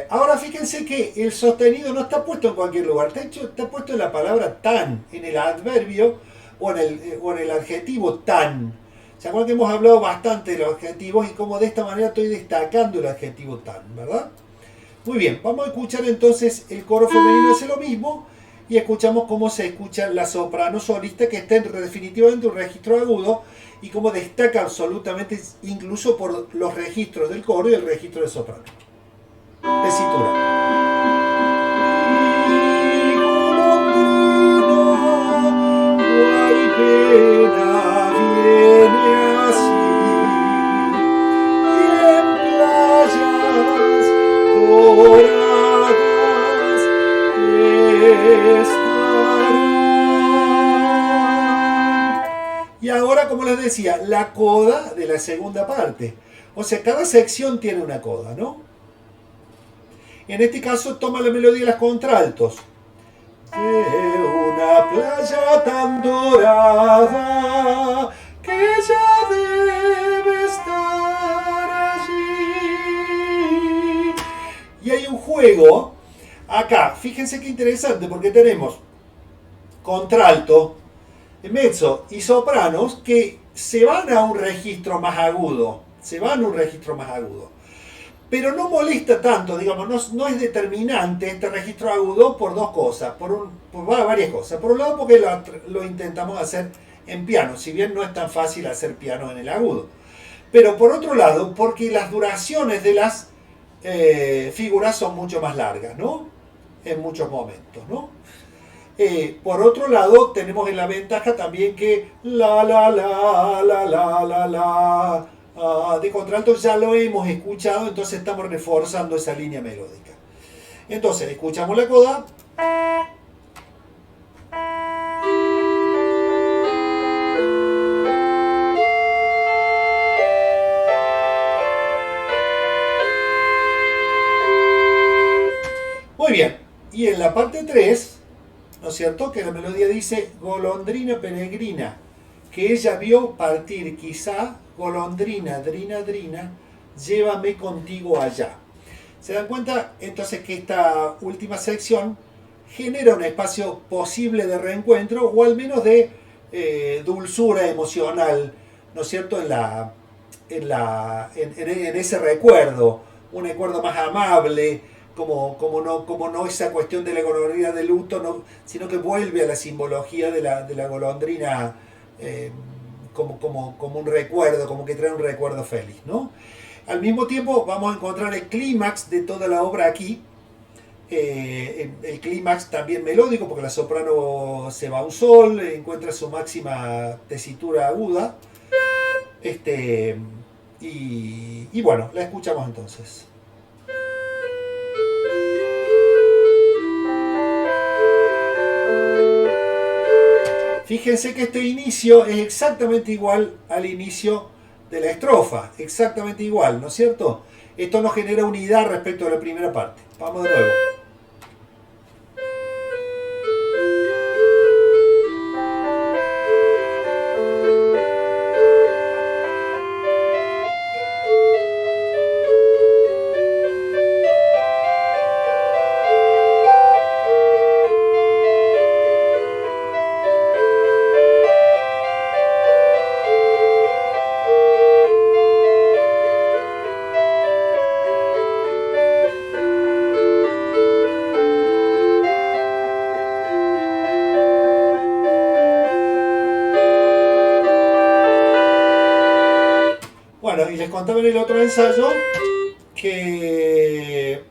Ahora fíjense que el sostenido no está puesto en cualquier lugar, está puesto en la palabra tan, en el adverbio o en el adjetivo tan. ¿Se acuerdan que hemos hablado bastante de los adjetivos y cómo de esta manera estoy destacando el adjetivo tan, ¿verdad? Muy bien, vamos a escuchar entonces el coro femenino hace lo mismo y escuchamos cómo se escucha la soprano solista que está definitivamente un registro agudo y cómo destaca absolutamente incluso por los registros del coro y el registro de soprano. Tesitura. Y ahora, como les decía, la coda de la segunda parte. O sea, cada sección tiene una coda, ¿no? En este caso toma la melodía de las contraltos. De una playa tan dorada que ya debe estar luego, acá, fíjense qué interesante, porque tenemos contralto, mezzo y sopranos que se van a un registro más agudo. Pero no molesta tanto, digamos, no es determinante este registro agudo por dos cosas, por varias cosas. Por un lado, porque lo intentamos hacer en piano, si bien no es tan fácil hacer piano en el agudo. Pero por otro lado, porque las duraciones de las figuras son mucho más largas, ¿no? En muchos momentos, ¿no? Por otro lado, tenemos en la ventaja también que la de contralto ya lo hemos escuchado, entonces estamos reforzando esa línea melódica. Entonces, escuchamos la coda. Muy bien, y en la parte 3, ¿no es cierto? Que la melodía dice golondrina peregrina, que ella vio partir quizá, golondrina, drina, drina, llévame contigo allá. ¿Se dan cuenta? Entonces que esta última sección genera un espacio posible de reencuentro o al menos de dulzura emocional, ¿no es cierto? En ese recuerdo, un recuerdo más amable, como no esa cuestión de la golondrina de luto, no, sino que vuelve a la simbología de la golondrina como un recuerdo, como que trae un recuerdo feliz, ¿no? Al mismo tiempo vamos a encontrar el clímax de toda la obra aquí, el clímax también melódico, porque la soprano se va a un sol, encuentra su máxima tesitura aguda, y bueno, la escuchamos entonces. Fíjense que este inicio es exactamente igual al inicio de la estrofa, exactamente igual, ¿no es cierto? Esto nos genera unidad respecto a la primera parte. Vamos de nuevo. Bueno, y les contaba en el otro ensayo que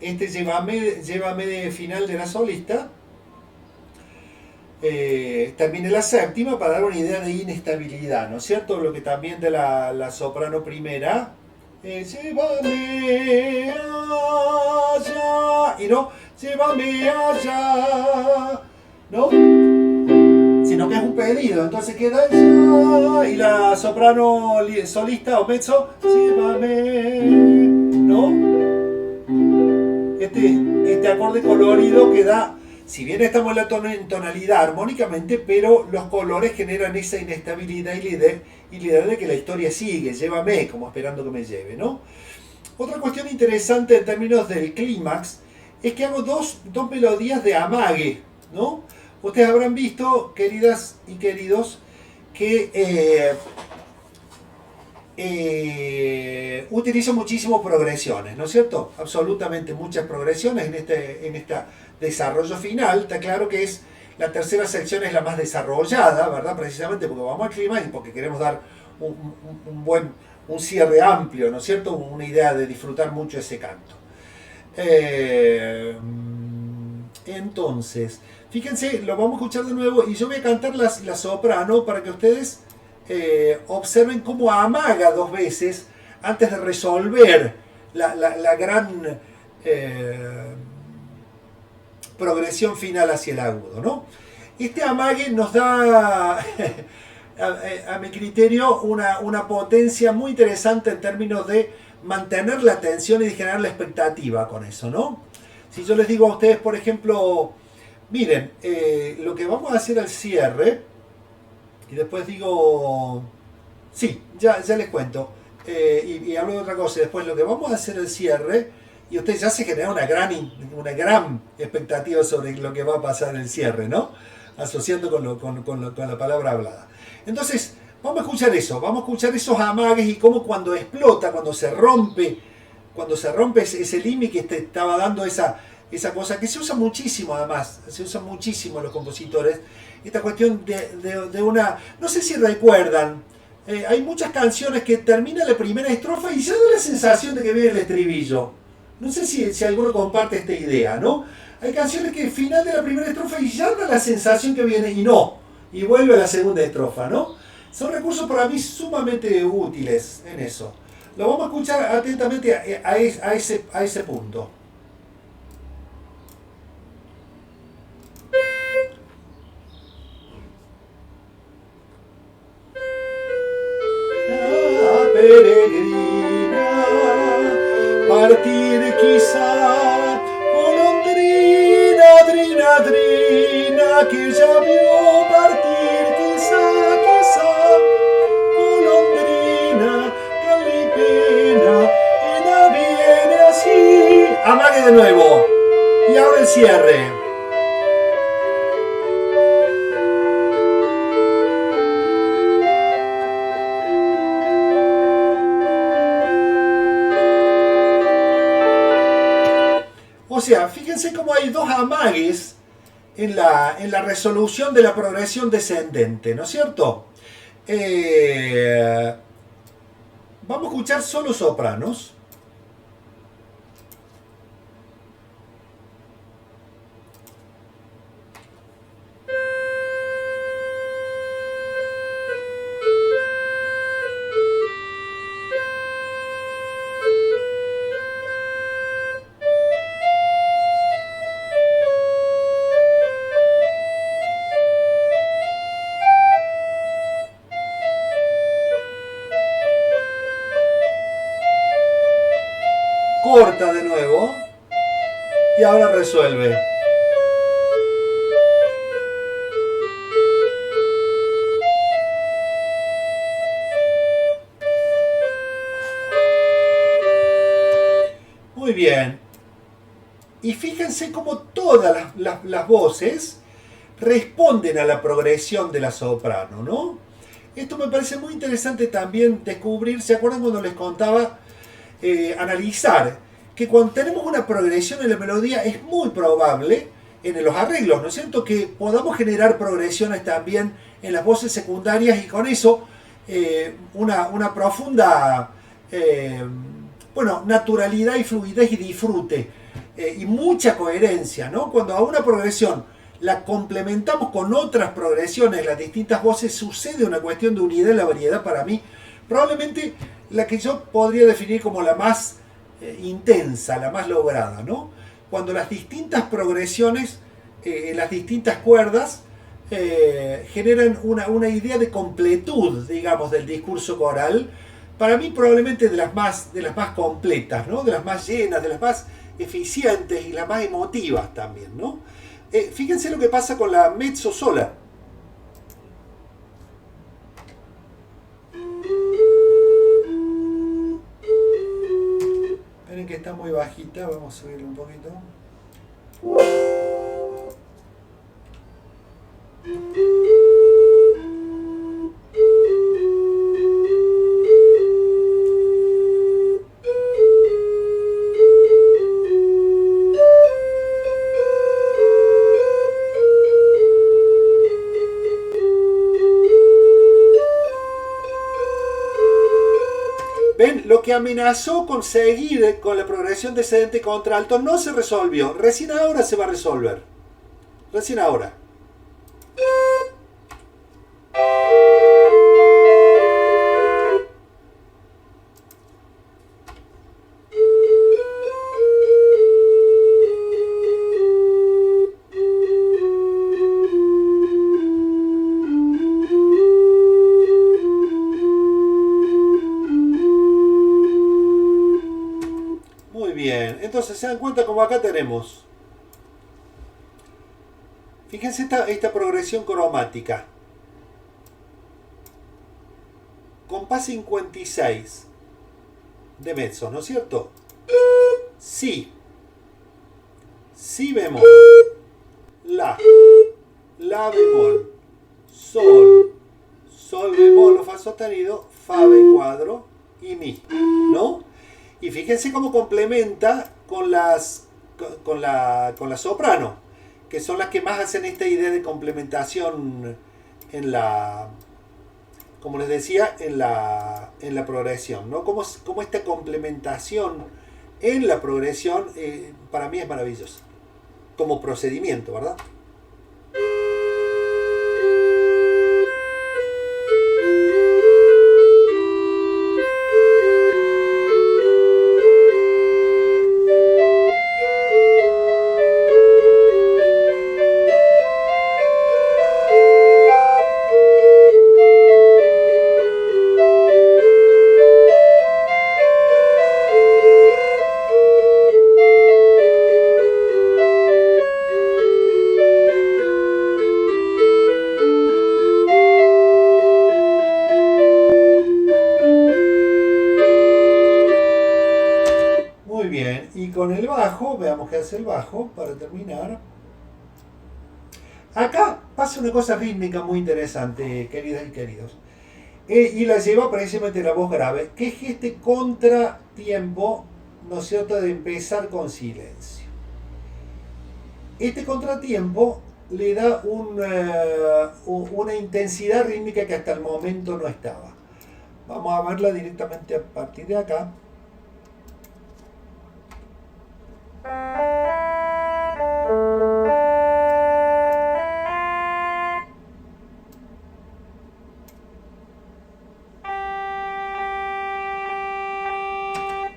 llévame de final de la solista, terminé la séptima para dar una idea de inestabilidad, ¿no es cierto? Lo que también de la soprano primera, llévame allá, y no, llévame allá, ¿no? Sino que es un pedido, entonces queda allá, y la soprano solista o mezzo, llévame, ¿no? Este acorde colorido que da, si bien estamos en tonalidad armónicamente, pero los colores generan esa inestabilidad y la idea de que la historia sigue, llévame, como esperando que me lleve, ¿no? Otra cuestión interesante en términos del clímax es que hago dos melodías de amague, ¿no? Ustedes habrán visto, queridas y queridos, que utilizo muchísimo progresiones, ¿no es cierto? Absolutamente muchas progresiones en este desarrollo final. Está claro que la tercera sección es la más desarrollada, ¿verdad? Precisamente porque vamos al clima y porque queremos dar un cierre amplio, ¿no es cierto? Una idea de disfrutar mucho ese canto. Entonces, fíjense, lo vamos a escuchar de nuevo y yo voy a cantar la soprano para que ustedes observen cómo amaga dos veces antes de resolver la gran progresión final hacia el agudo, ¿no? Este amague nos da, a mi criterio, una potencia muy interesante en términos de mantener la atención y de generar la expectativa con eso, ¿no? Si yo les digo a ustedes, por ejemplo, miren, lo que vamos a hacer al cierre, y después digo, sí, ya les cuento, y hablo de otra cosa, después lo que vamos a hacer al cierre y usted ya se genera una gran expectativa sobre lo que va a pasar en el cierre, ¿no? Asociando con la palabra hablada. Entonces, vamos a escuchar eso, vamos a escuchar esos amagues y cómo cuando explota, cuando se rompe ese límite que te estaba dando esa cosa, que se usa muchísimo además, se usa muchísimo en los compositores, esta cuestión de una, no sé si recuerdan, hay muchas canciones que termina la primera estrofa y ya da la sensación de que viene el estribillo. No sé si alguno comparte esta idea, ¿no? Hay canciones que al final de la primera estrofa y ya da la sensación que viene y no, y vuelve a la segunda estrofa, ¿no? Son recursos para mí sumamente útiles en eso. Lo vamos a escuchar atentamente a ese punto. La peregrina, partir quizá, golondrina, drina, drina, que ya vio partir quizá, golondrina, calipena, ella viene así. Amague de nuevo, y ahora el cierre. O sea, fíjense cómo hay dos amagues en la resolución de la progresión descendente, ¿no es cierto? Vamos a escuchar solo sopranos. Corta de nuevo y ahora resuelve. Muy bien. Y fíjense cómo todas las voces responden a la progresión de la soprano, ¿no? Esto me parece muy interesante también descubrir. ¿Se acuerdan cuando les contaba? Analizar que cuando tenemos una progresión en la melodía es muy probable en los arreglos, ¿no es cierto?, que podamos generar progresiones también en las voces secundarias y con eso una profunda naturalidad y fluidez y disfrute y mucha coherencia, ¿no? Cuando a una progresión la complementamos con otras progresiones, las distintas voces, sucede una cuestión de unidad en la variedad para mí, probablemente la que yo podría definir como la más intensa, la más lograda, ¿no? Cuando las distintas progresiones, las distintas cuerdas, generan una idea de completud, digamos, del discurso coral, para mí probablemente de las más completas, ¿no? De las más llenas, de las más eficientes y las más emotivas también, ¿no? Fíjense lo que pasa con la mezzo sola. Esperen que está muy bajita, vamos a subirle un poquito. ¿Ven? Lo que amenazó con seguir con la progresión descendente contralto no se resolvió. Recién ahora se va a resolver. Recién ahora. Entonces se dan cuenta como acá tenemos, fíjense esta progresión cromática, compás 56 de mezzo, ¿no es cierto? Si, si bemol, la bemol, sol, sol bemol o fa sostenido, fa be cuadro y mi, ¿no? Y fíjense cómo complementa con con la soprano, que son las que más hacen esta idea de complementación en la, como les decía, en la progresión, ¿no? Como esta complementación en la progresión para mí es maravilloso, como procedimiento, ¿verdad? Muy bien, y con el bajo, veamos qué hace el bajo para terminar. Acá pasa una cosa rítmica muy interesante, queridas y queridos. Y la lleva precisamente la voz grave, que es este contratiempo, ¿no es cierto?, de empezar con silencio. Este contratiempo le da una intensidad rítmica que hasta el momento no estaba. Vamos a verla directamente a partir de acá.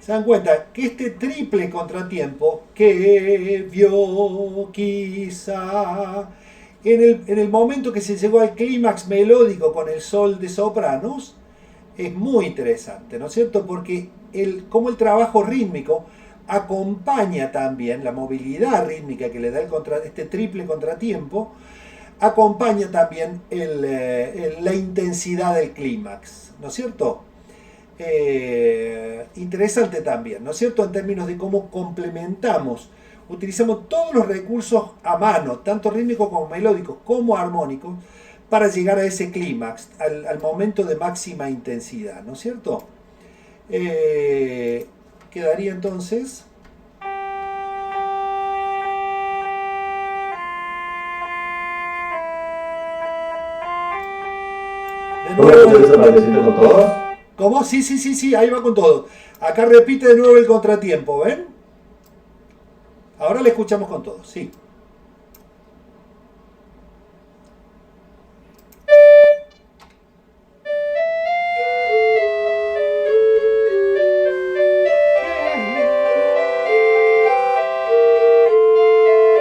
Se dan cuenta que este triple contratiempo que vio quizá en el momento que se llegó al clímax melódico con el sol de sopranos es muy interesante, ¿no es cierto? Porque como el trabajo rítmico acompaña también la movilidad rítmica que le da este triple contratiempo, acompaña también la intensidad del clímax, ¿no es cierto? Interesante también, ¿no es cierto? En términos de cómo complementamos, utilizamos todos los recursos a mano, tanto rítmicos como melódicos como armónicos, para llegar a ese clímax, al momento de máxima intensidad, ¿no es cierto? Quedaría entonces... De nuevo, ¿cómo? Sí, sí, sí, sí, ahí va con todo. Acá repite de nuevo el contratiempo, ¿ven? Ahora le escuchamos con todo, sí.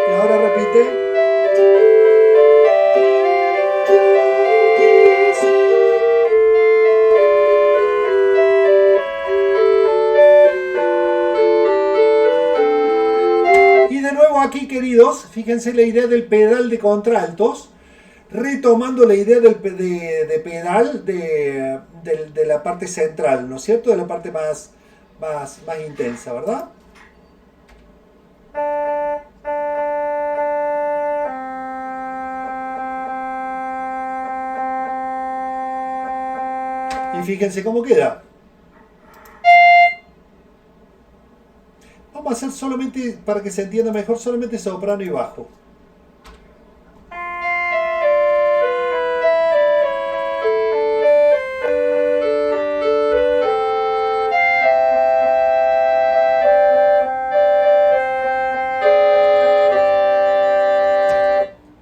Y ahora repite. Y de nuevo aquí, queridos, fíjense la idea del pedal de contraltos, retomando la idea de pedal de la parte central, ¿no es cierto? De la parte más intensa, ¿verdad? Y fíjense cómo queda. Vamos a hacer solamente, para que se entienda mejor, solamente soprano y bajo.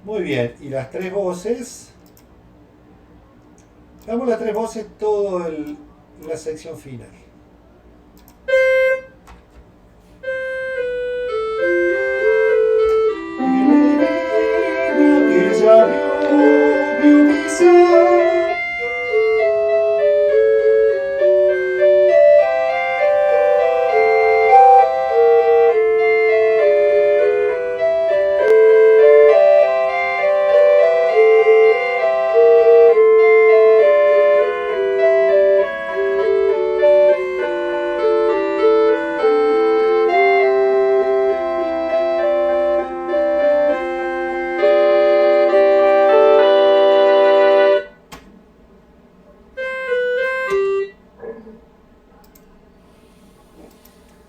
Muy bien, y las tres voces. Veamos las tres voces, todo la sección final.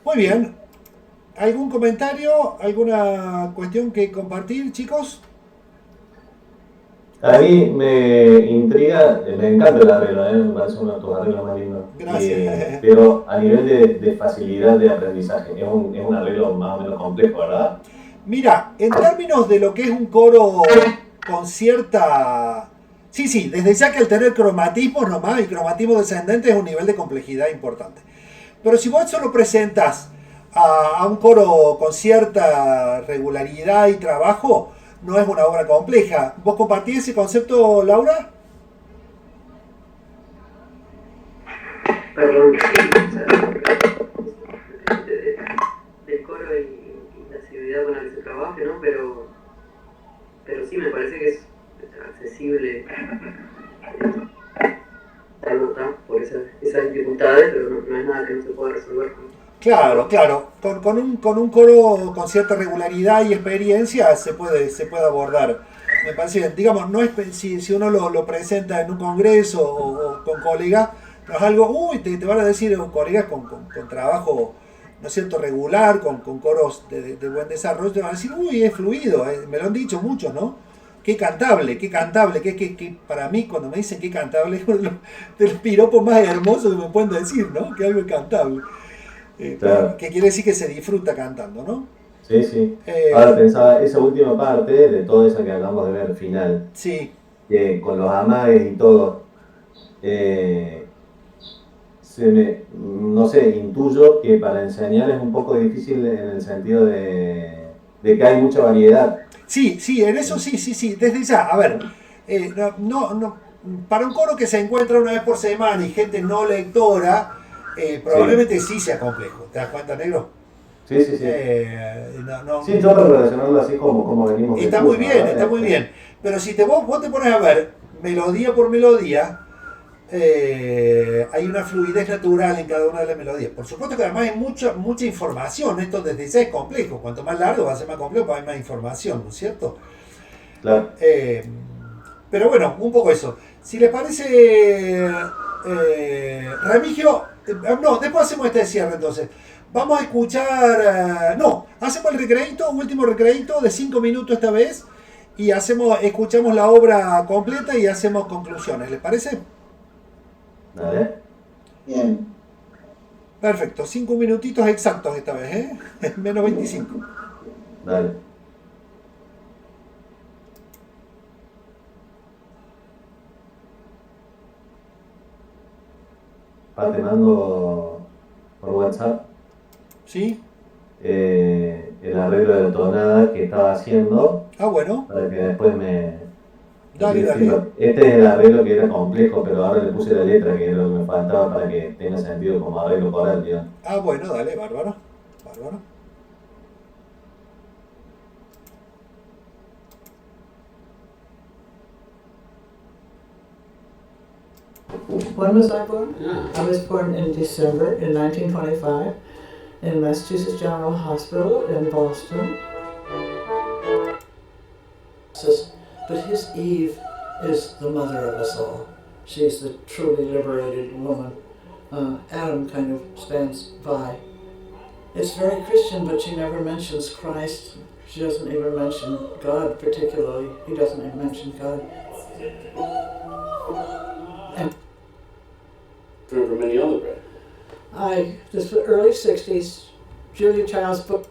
Muy bien. ¿Algún comentario? ¿Alguna cuestión que compartir, chicos? A mí me intriga, me encanta el arreglo, me parece uno de tus arreglos más lindos. Gracias. Pero a nivel de facilidad de aprendizaje, es un arreglo más o menos complejo, ¿verdad? Mira, en términos de lo que es un coro con cierta... Sí, sí, desde ya que al tener cromatismos nomás y cromatismo descendente es un nivel de complejidad importante. Pero si vos solo presentas a un coro con cierta regularidad y trabajo, no es una obra compleja. ¿Vos compartís ese concepto, Laura? Perdón, sí, o sea, del coro y la seguridad con la que se trabaje, ¿no? Pero sí me parece que es accesible la nota por esas dificultades, pero no es nada que no se pueda resolver con... Claro, claro. Con un coro con cierta regularidad y experiencia se puede abordar. Me parece bien. Digamos, no es si uno lo presenta en un congreso o con colegas, no es algo, uy, te van a decir colegas con trabajo, ¿no es cierto?, regular, con coros de buen desarrollo, te van a decir, uy, es fluido, me lo han dicho muchos, ¿no? Qué cantable, que para mí cuando me dicen qué cantable es uno de los piropos más hermosos que me pueden decir, ¿no? Que algo es cantable. Claro. Que quiere decir que se disfruta cantando, ¿no? Sí, sí. Eh, Ahora pensaba, esa última parte de toda esa que acabamos de ver, final, sí, que con los amagues y todo, eh, no sé, intuyo que para enseñar es un poco difícil en el sentido de que hay mucha variedad. sí, sí, en eso sí, sí, sí, desde ya, a ver, para un coro que se encuentra una vez por semana y gente no lectora, Sí, probablemente sí sea complejo, ¿te das cuenta, negro? sí, sí, sí. No, no, Sí, yo para relacionarlo así como venimos del curso, está ¿verdad? muy bien, pero si vos te pones a ver melodía por melodía, hay una fluidez natural en cada una de las melodías. Por supuesto que además hay mucha información, esto desde ya es complejo, cuanto más largo va a ser más complejo, porque hay más información, ¿no es cierto? Claro. Eh, pero bueno, un poco eso. Si les parece, Remigio, no, después hacemos este cierre entonces. Vamos a escuchar, no, hacemos el recreito, último recreito de 5 minutos esta vez, y escuchamos la obra completa y hacemos conclusiones, ¿les parece? Dale. Bien. Perfecto, 5 minutitos exactos esta vez, ¿eh? Menos 25. Dale. Te mando por WhatsApp ¿Sí? el arreglo de tonada que estaba haciendo Ah, bueno, para que después me dale, dale. sirva. Este es el arreglo que era complejo, pero ahora le puse la letra que era lo que me faltaba para que tenga sentido como arreglo coral, digamos. Ah, bueno, dale, bárbaro. Bárbaro. When was I born? I was born in December in 1925 in Massachusetts General Hospital in Boston. But his Eve is the mother of us all. She's the truly liberated woman. Adam kind of stands by. It's very Christian, but she never mentions Christ. She doesn't even mention God particularly. He doesn't even mention God. And from any other bread. this was early 60s, Julia Child's book.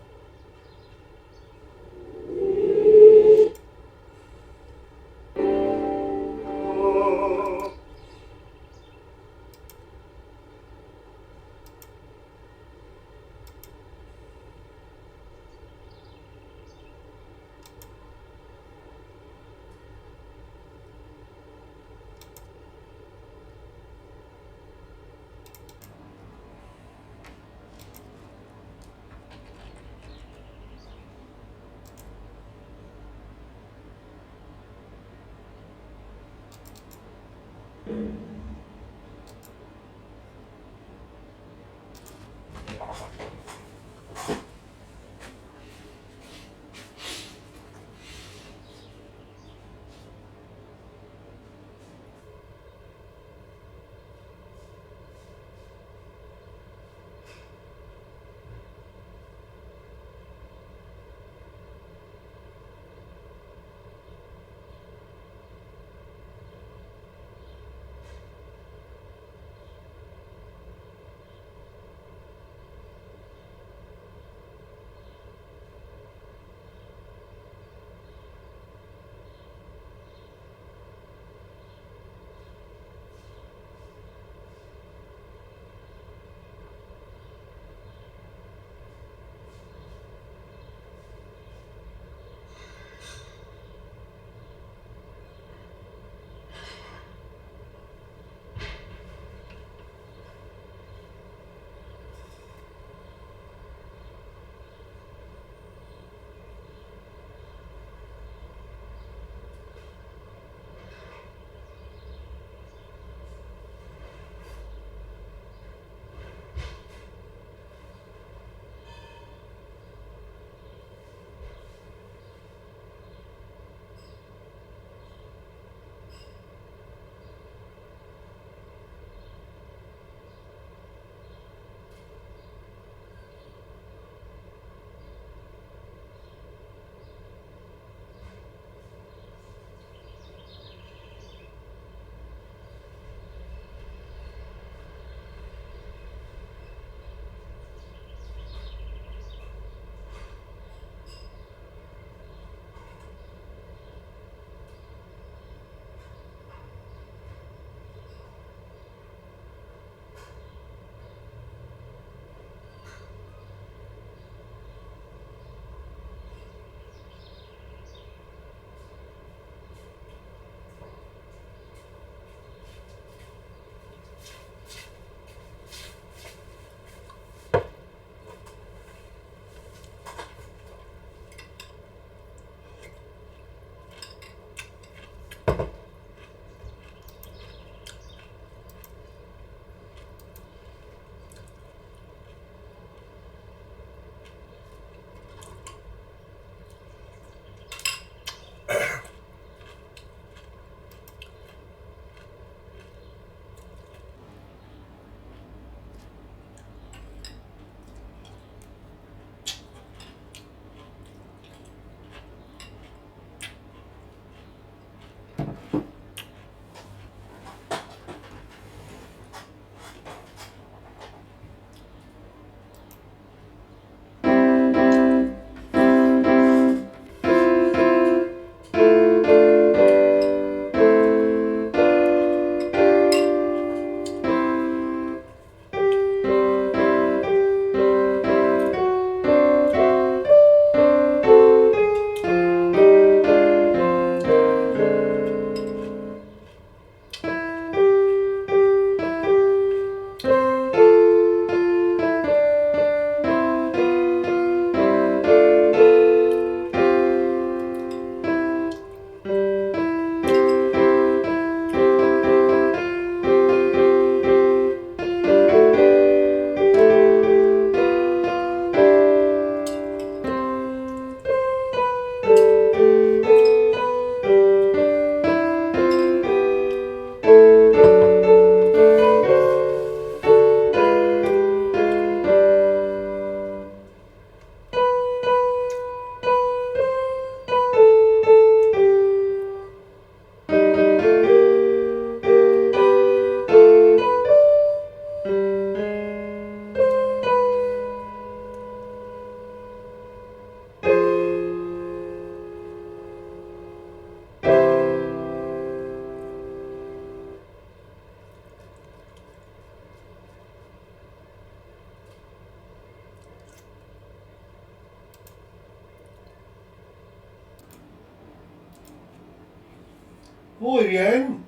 Muy bien.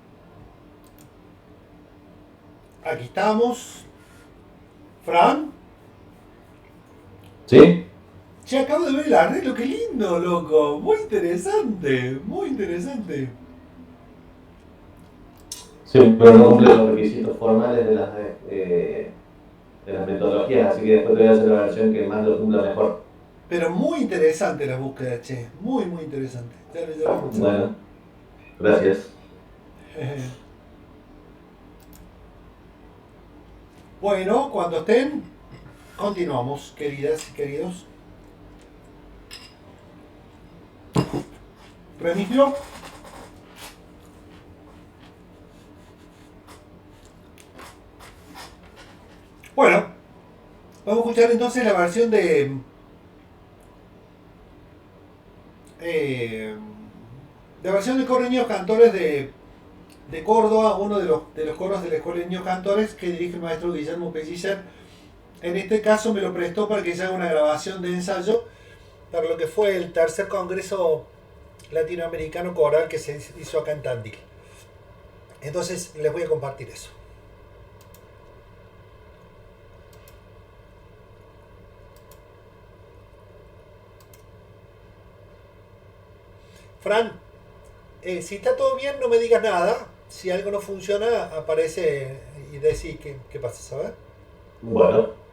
Aquí estamos. Fran. ¿Sí? Che, acabo de ver el arreglo, qué lindo, loco. Muy interesante, muy interesante. Sí, pero no cumple los requisitos formales de las metodologías, así que después te voy a hacer la versión que más lo cumpla mejor. Pero muy interesante la búsqueda, che. Muy, muy interesante. Ya lo vamos a ver. Bueno, gracias. Bueno, cuando estén, continuamos, queridas y queridos. Remigio. Bueno, vamos a escuchar entonces la versión la versión de coro de niños cantores de Córdoba, uno de los coros de la Escuela de Niños Cantores que dirige el maestro Guillermo Pellicer. En este caso me lo prestó para que se haga una grabación de ensayo para lo que fue el tercer Congreso Latinoamericano Coral que se hizo acá en Tandil. Entonces les voy a compartir eso. Fran, si está todo bien, no me digas nada. Si algo no funciona, aparece y decís qué pasa, ¿sabes? Bueno.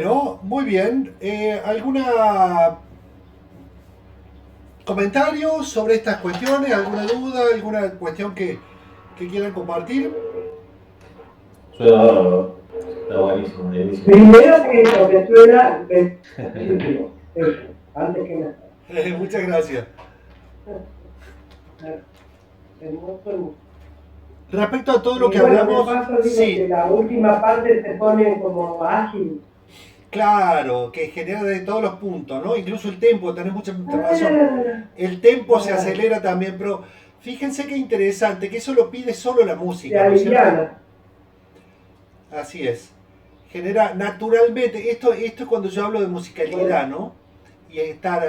Bueno, muy bien. ¿Alguna comentario sobre estas cuestiones? ¿Alguna duda? ¿Alguna cuestión que quieran compartir? Suena bárbaro. Está buenísimo, buenísimo. Primero que lo que suena es positivo, eso, antes que nada. Muchas gracias. Hermoso. Respecto a todo lo que Y bueno, hablamos, de paso digo sí, que la última parte se pone como ágil. claro, que genera de todos los puntos, ¿no? Incluso el tempo, tenés mucha razón. El tempo se acelera también, pero fíjense qué interesante, que eso lo pide solo la Se música, ¿no es cierto? aliviana. Así es. Genera naturalmente, esto es cuando yo hablo de musicalidad, ¿no? Y estar...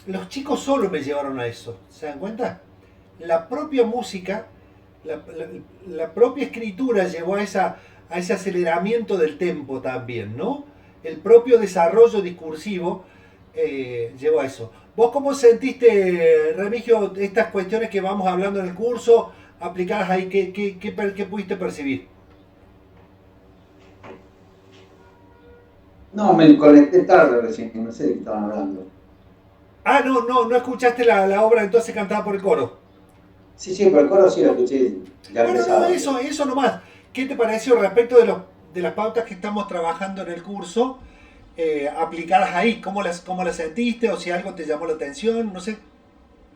los chicos solo me llevaron a eso, ¿se dan cuenta? La propia música, la propia escritura llevó a ese aceleramiento del tempo también, ¿no? El propio desarrollo discursivo llevó a eso. ¿Vos cómo sentiste, Remigio, estas cuestiones que vamos hablando en el curso, aplicadas ahí? ¿Qué pudiste percibir? No, me conecté tarde recién, no sé de qué estaban hablando. Ah, no escuchaste la obra entonces cantada por el coro. Sí, pero el coro sí lo escuché ya Bueno, empezaba. no, eso nomás. ¿Qué te pareció respecto de las pautas que estamos trabajando en el curso, aplicadas ahí? ¿Cómo las sentiste? O si algo te llamó la atención, no sé.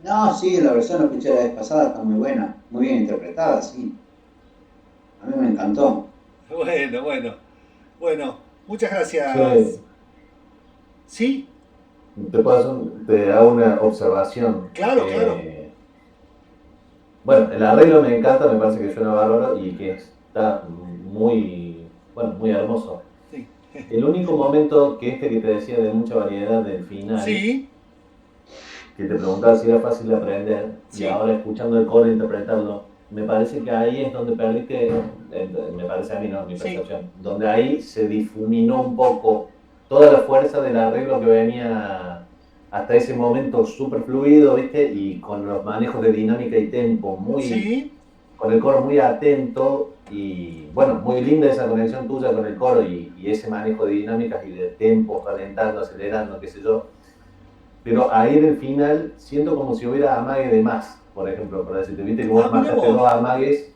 No, sí, la versión la escuché la vez pasada, está muy buena, muy bien interpretada, sí. A mí me encantó. Bueno, muchas gracias. Sí. ¿Sí? Te hago una observación. Claro. Bueno, el arreglo me encanta, me parece que suena bárbaro y que está muy hermoso. Sí. El único momento que te decía de mucha variedad del final, Sí. que te preguntaba si era fácil de aprender, Sí. y ahora escuchando el coro e interpretarlo, me parece que ahí es donde perdiste, me parece a mí, no, mi percepción, donde ahí se difuminó un poco toda la fuerza del arreglo que venía hasta ese momento súper fluido, ¿viste? Y con los manejos de dinámica y tempo muy, con el coro muy atento y bueno, muy linda esa conexión tuya con el coro y ese manejo de dinámicas y de tempo, calentando, acelerando, qué sé yo. Pero ahí en el final siento como si hubiera amague de más, por ejemplo, por decirte, viste que vos marcaste dos amagues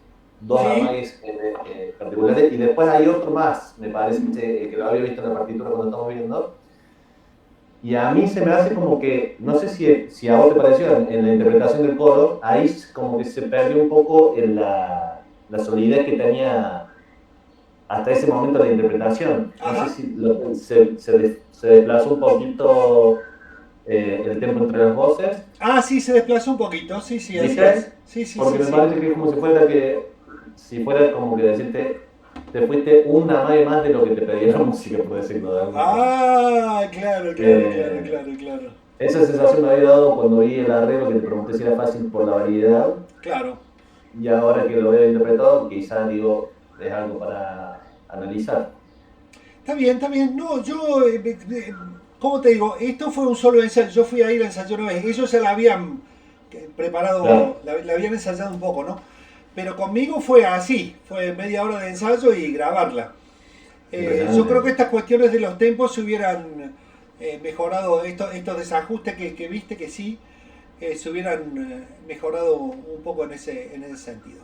particulares y después hay otro más, me parece que lo había visto en la partitura cuando estamos viendo. Y a mí se me hace como que, no sé si a vos te pareció en la interpretación del coro, ahí como que se perdió un poco en la solidez que tenía hasta ese momento de la interpretación. No sé si se desplazó un poquito el tempo entre las voces. Ah, sí, se desplazó un poquito, sí, así es. Sí, porque me parece que es como si fuera como que decirte, te fuiste una amague más de lo que te pedía la música, por decirlo de alguna forma. Ah, claro. Esa sensación me había dado cuando vi el arreglo, que te pregunté si era fácil por la variedad. Claro. Y ahora que lo veo interpretado, quizás digo, es algo para analizar. Está bien. No, yo, ¿cómo te digo? Esto fue un solo ensayo. Yo fui a ir a ensayar una vez. Ellos ya la habían preparado, claro. la habían ensayado un poco, ¿no? Pero conmigo fue así. Fue media hora de ensayo y grabarla. Yo creo que estas cuestiones de los tempos se hubieran mejorado, estos desajustes que viste que sí, se hubieran mejorado un poco en ese sentido.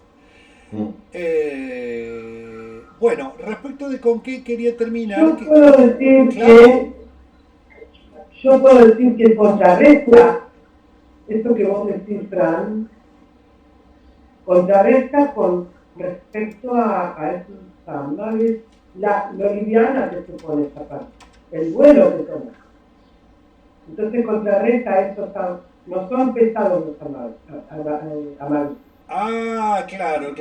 Bueno, respecto de con qué quería terminar. Yo puedo decir que contrarresta esto que vos decís, Fran, contrarresta con respecto a esos amagues, lo liviana que supone esta parte, el vuelo que toma. Entonces contrarresta estos, no son pesados los amagues. Ah, claro.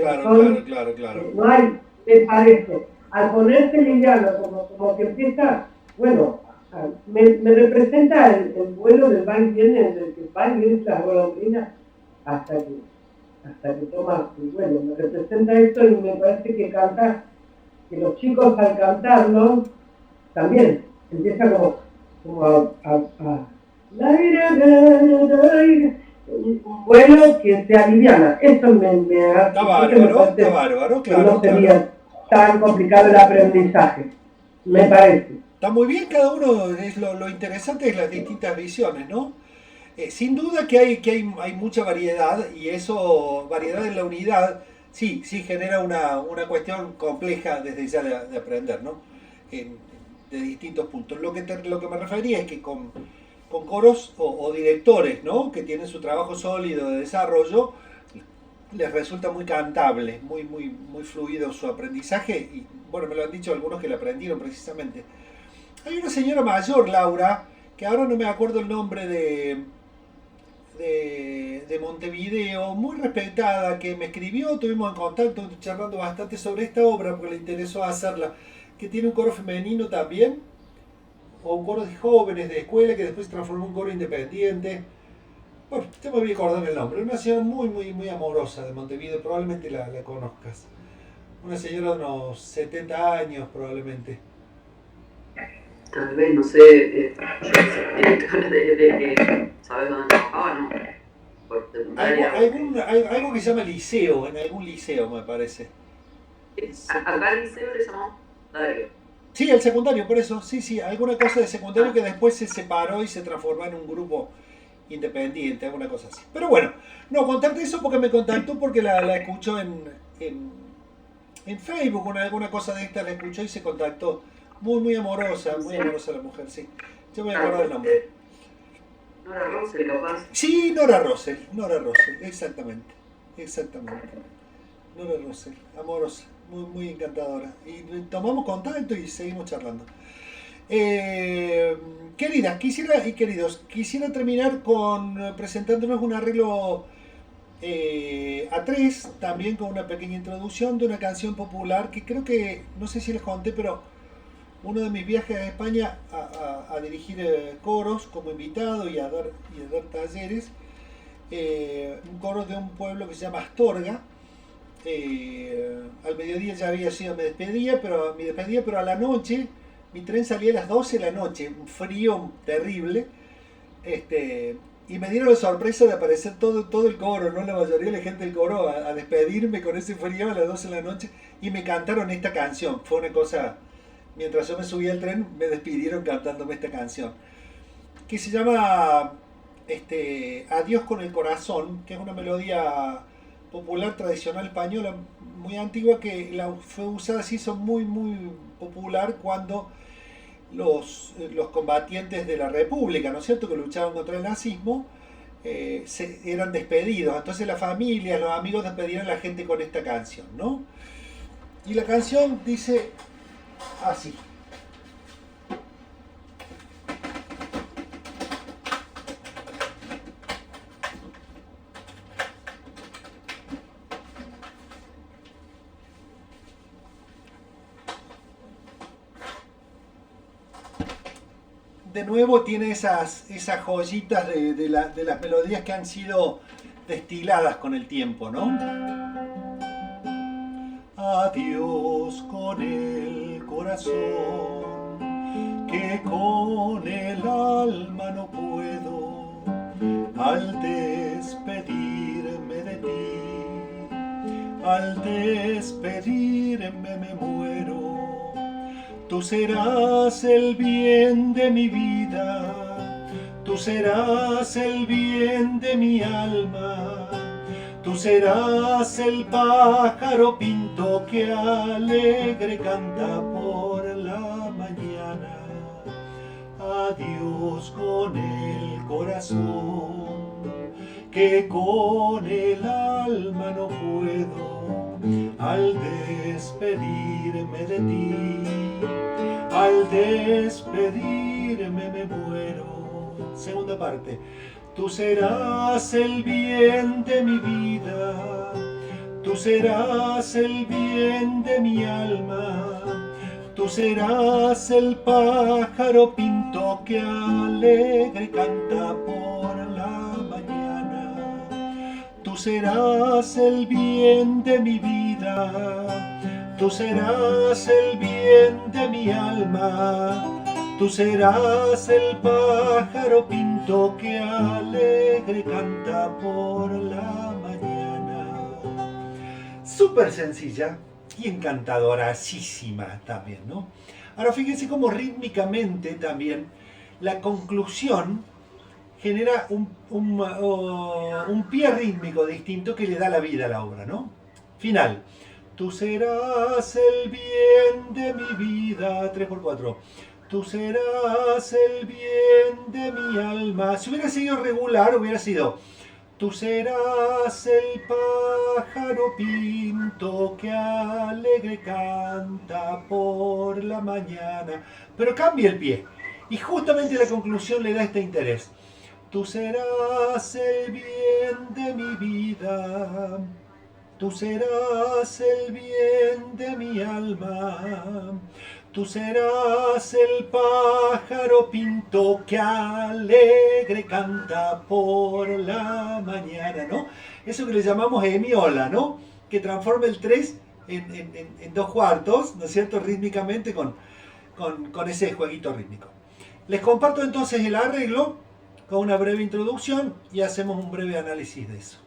No hay, me parece, al ponerse liviano, como que empieza, bueno, me representa el vuelo del va y viene, del que va y viene la golondrina hasta que toma el vuelo. Me representa esto y me parece que canta, que los chicos al cantarlo también empieza como a un vuelo que se aliviana. Esto me está bárbaro, claro. No sería tan complicado el aprendizaje, me parece. Está muy bien, cada uno, es lo interesante es las distintas visiones, ¿no? Sin duda que hay mucha variedad y eso, variedad en la unidad, sí genera una cuestión compleja desde ya de aprender, ¿no? De distintos puntos. Lo que me refería es que con coros o directores, ¿no? Que tienen su trabajo sólido de desarrollo, les resulta muy cantable, muy fluido su aprendizaje y bueno, me lo han dicho algunos que lo aprendieron precisamente. Hay una señora mayor, Laura, que ahora no me acuerdo el nombre de Montevideo, muy respetada, que me escribió, estuvimos en contacto, charlando bastante sobre esta obra porque le interesó hacerla, que tiene un coro femenino también, o un coro de jóvenes de escuela que después se transformó en un coro independiente. Bueno, ya me voy a acordar el nombre. Una señora muy amorosa de Montevideo, probablemente la conozcas. Una señora de unos 70 años probablemente. Tal vez, no sé, de que sabes dónde trabajaba, ¿no? Por secundaria. Algo que se llama liceo, en algún liceo me parece. Acá el liceo le llamamos secundario. Sí, el secundario, por eso, sí, alguna cosa de secundario que después se separó y se transformó en un grupo independiente, alguna cosa así. Pero bueno, no, contarte eso porque me contactó porque la escuchó en Facebook, o alguna cosa de esta la escuchó y se contactó. Muy amorosa la mujer, sí. Yo me voy a acordar el nombre. Nora Rosel, capaz. Sí, Nora Rosel, exactamente. Nora Rosel, amorosa, muy encantadora. Y tomamos contacto y seguimos charlando. Queridas, queridos, quisiera terminar con presentándonos un arreglo a tres, también con una pequeña introducción de una canción popular que creo que, no sé si les conté, pero uno de mis viajes a España a dirigir coros como invitado y a dar talleres, un coro de un pueblo que se llama Astorga. Al mediodía ya había sido mi despedida, pero a la noche mi tren salía a las 12 de la noche, un frío terrible, y me dieron la sorpresa de aparecer todo el coro, ¿no? La mayoría de la gente del coro a despedirme con ese frío a las 12 de la noche y me cantaron esta canción. Fue una cosa, mientras yo me subía al tren me despidieron cantándome esta canción que se llama Adiós con el corazón, que es una melodía popular tradicional española muy antigua que fue usada, se hizo muy popular cuando los combatientes de la República, ¿no es cierto?, que luchaban contra el nazismo, eran despedidos. Entonces la familia, los amigos despedían a la gente con esta canción, ¿no? Y la canción dice así. De nuevo tiene esas joyitas de las melodías que han sido destiladas con el tiempo, ¿no? Adiós con el corazón, que con el alma no puedo, al despedirme de ti, al despedirme me muero. Tú serás el bien de mi vida, tú serás el bien de mi alma, tú serás el pájaro pinto que alegre canta por la mañana. Adiós con el corazón, que con el alma no puedo, al despedirme de ti, al despedirme me muero. Segunda parte. Tú serás el bien de mi vida, tú serás el bien de mi alma, tú serás el pájaro pinto que alegre canta por la mañana. Tú serás el bien de mi vida, tú serás el bien de mi alma, tú serás el pájaro pinto que alegre canta por la mañana. Súper sencilla, y encantadorasísima también, ¿no? Ahora fíjense cómo rítmicamente también la conclusión genera un pie rítmico distinto que le da la vida a la obra, ¿no? Final. Tú serás el bien de mi vida, 3x4. Tú serás el bien de mi alma. Si hubiera sido regular, hubiera sido: tú serás el pájaro pinto que alegre canta por la mañana. Pero cambia el pie. Y justamente la conclusión le da este interés. Tú serás el bien de mi vida. Tú serás el bien de mi alma. Tú serás el pájaro pinto que alegre canta por la mañana, ¿no? Eso que le llamamos hemiola, ¿no? Que transforma el 3 en 2/4, ¿no es cierto? Rítmicamente con ese jueguito rítmico. Les comparto entonces el arreglo con una breve introducción y hacemos un breve análisis de eso.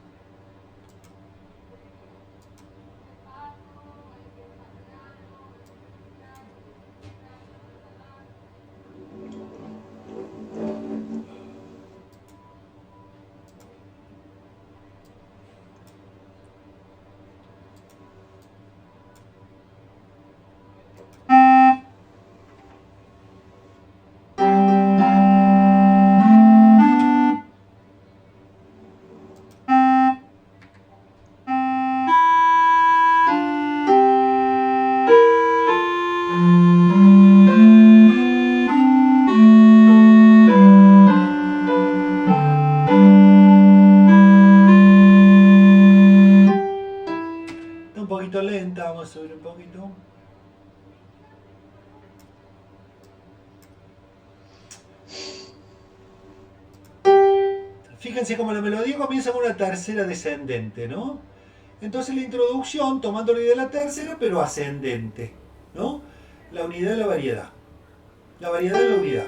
Lenta, vamos a subir un poquito. Fíjense cómo la melodía comienza con una tercera descendente, ¿no? Entonces la introducción, tomando la idea de la tercera, pero ascendente, ¿no? La unidad de la variedad. La variedad de la unidad.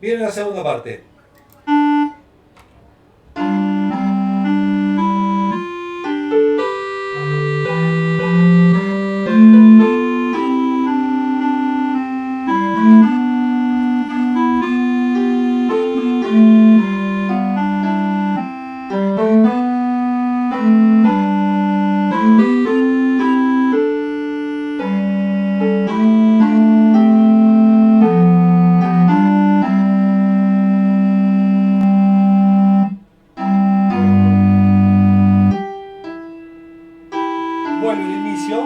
Viene la segunda parte. Vuelve el inicio.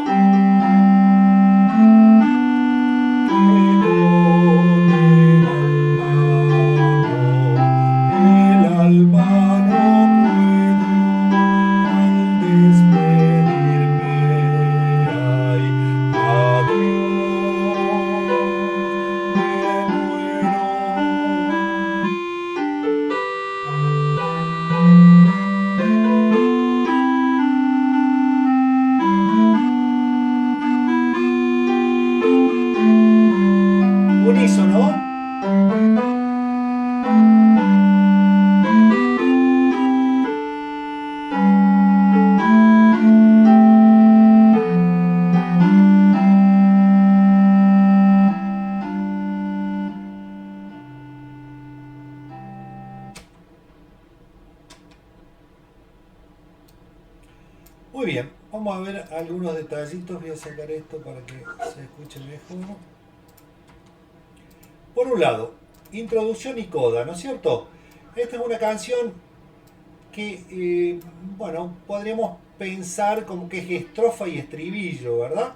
El alma no puedo al despedirme. Ay, adiós, me muero. Unísono. Muy bien, vamos a ver algunos detallitos. Voy a sacar esto para que se escuche mejor. Por un lado, introducción y coda, ¿no es cierto? Esta es una canción que, bueno, podríamos pensar como que es estrofa y estribillo, ¿verdad?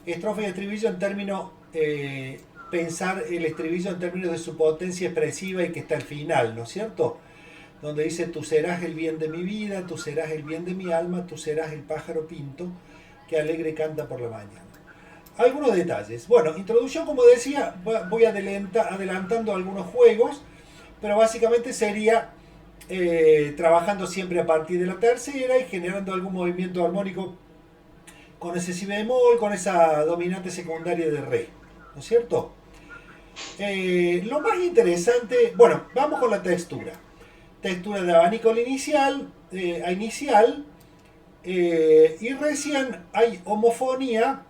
Estrofa y estribillo en términos, pensar el estribillo en términos de su potencia expresiva y que está al final, ¿no es cierto? donde dice: tú serás el bien de mi vida, tú serás el bien de mi alma, tú serás el pájaro pinto que alegre canta por la mañana. Algunos detalles. Bueno, introducción, como decía, voy adelantando algunos juegos, pero básicamente sería trabajando siempre a partir de la tercera y generando algún movimiento armónico con ese si bemol, con esa dominante secundaria de re, ¿no es cierto? Lo más interesante, bueno, vamos con la textura. Textura de abanico a inicial, y recién hay homofonía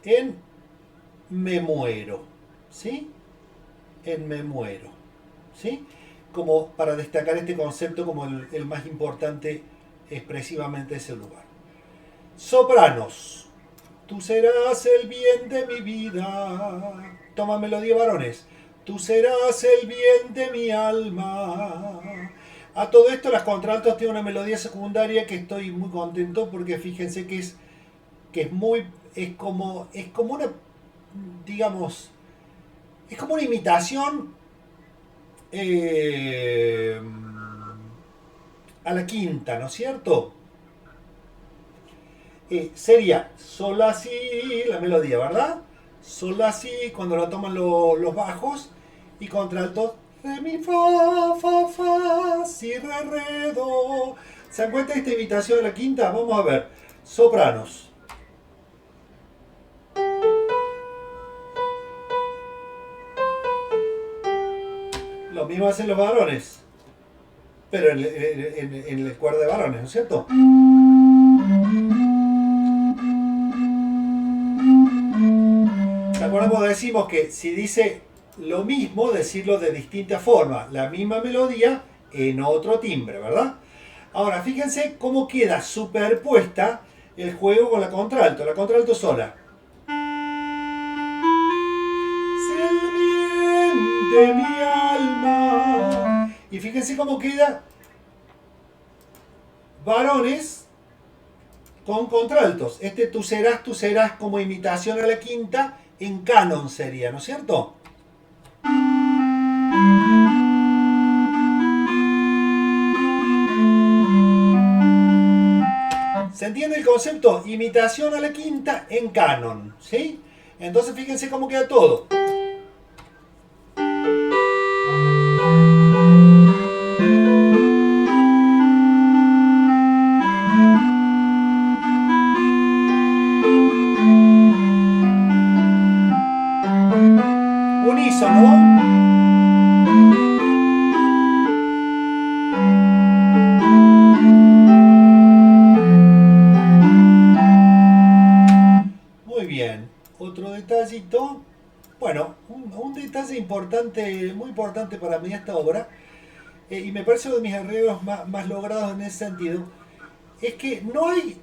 en me muero, ¿sí? En me muero, ¿sí? Como para destacar este concepto como el más importante expresivamente de ese lugar. Sopranos. Tú serás el bien de mi vida. Toma melodía, varones. Tú serás el bien de mi alma. A todo esto las contraltos tienen una melodía secundaria que estoy muy contento porque fíjense que es como una, digamos, es como una imitación a la quinta, ¿no es cierto? Sería sol la si, la melodía, ¿verdad? Sol la si cuando la toman los bajos, y contraltos re mi fa si re do. ¿Se dan cuenta de esta imitación de la quinta? Vamos a ver. Sopranos. Lo mismo hacen los varones, pero en el cuerda de varones, ¿no es cierto? ¿Se acuerdan cuando decimos que si dice lo mismo, decirlo de distinta forma, la misma melodía en otro timbre, ¿verdad? Ahora, fíjense cómo queda superpuesta el juego con la contralto sola. Es el bien de mi alma. Y fíjense cómo queda varones con contraltos. Este tú serás como imitación a la quinta en canon sería, ¿no es cierto? ¿Se entiende el concepto? Imitación a la quinta en canon, ¿sí? Entonces fíjense cómo queda todo. Unísono. Muy bien. Otro detallito. Bueno, un detalle importante, muy importante para mí esta obra, y me parece uno de mis arreglos más logrados en ese sentido, es que no hay,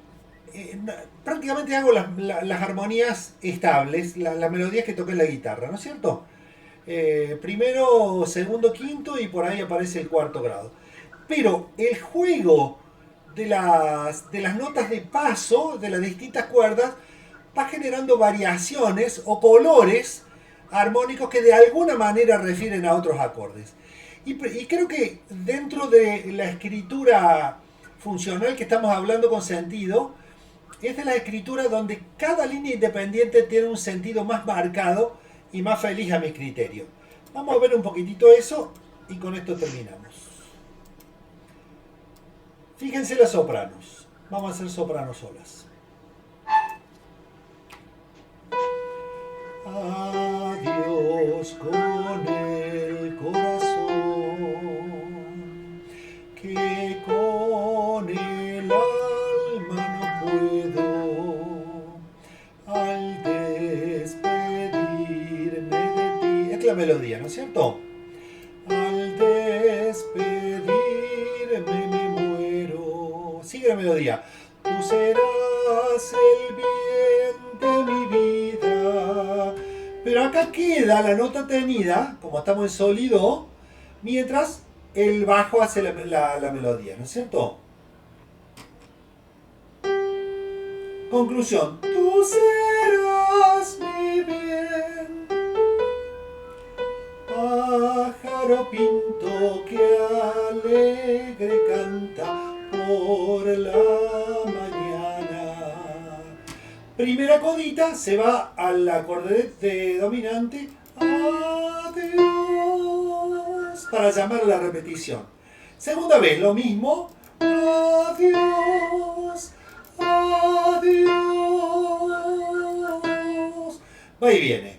prácticamente hago las armonías estables, las melodías que toqué en la guitarra, ¿no es cierto? Primero, segundo, quinto y por ahí aparece el cuarto grado. Pero el juego de las notas de paso de las distintas cuerdas va generando variaciones o colores armónicos que de alguna manera refieren a otros acordes. Y creo que dentro de la escritura funcional que estamos hablando con sentido, es de la escritura donde cada línea independiente tiene un sentido más marcado y más feliz a mi criterio. Vamos a ver un poquitito eso y con esto terminamos. Fíjense las sopranos. Vamos a hacer sopranos solas. Adiós con el corazón, que con el alma no puedo, al despedirme de ti. Esta es la melodía, ¿no es cierto? Al despedirme me muero. Sigue la melodía. Tú serás el bien de mi vida. Pero acá queda la nota tenida, como estamos en sol y do, mientras el bajo hace la melodía, ¿no es cierto? Conclusión. Tú serás mi bien, pájaro pinto que alegre alegre canta por la mañana. Primera codita se va al acorde de dominante. Adiós. Para llamar a la repetición. Segunda vez, lo mismo. Adiós. Adiós. Va y viene.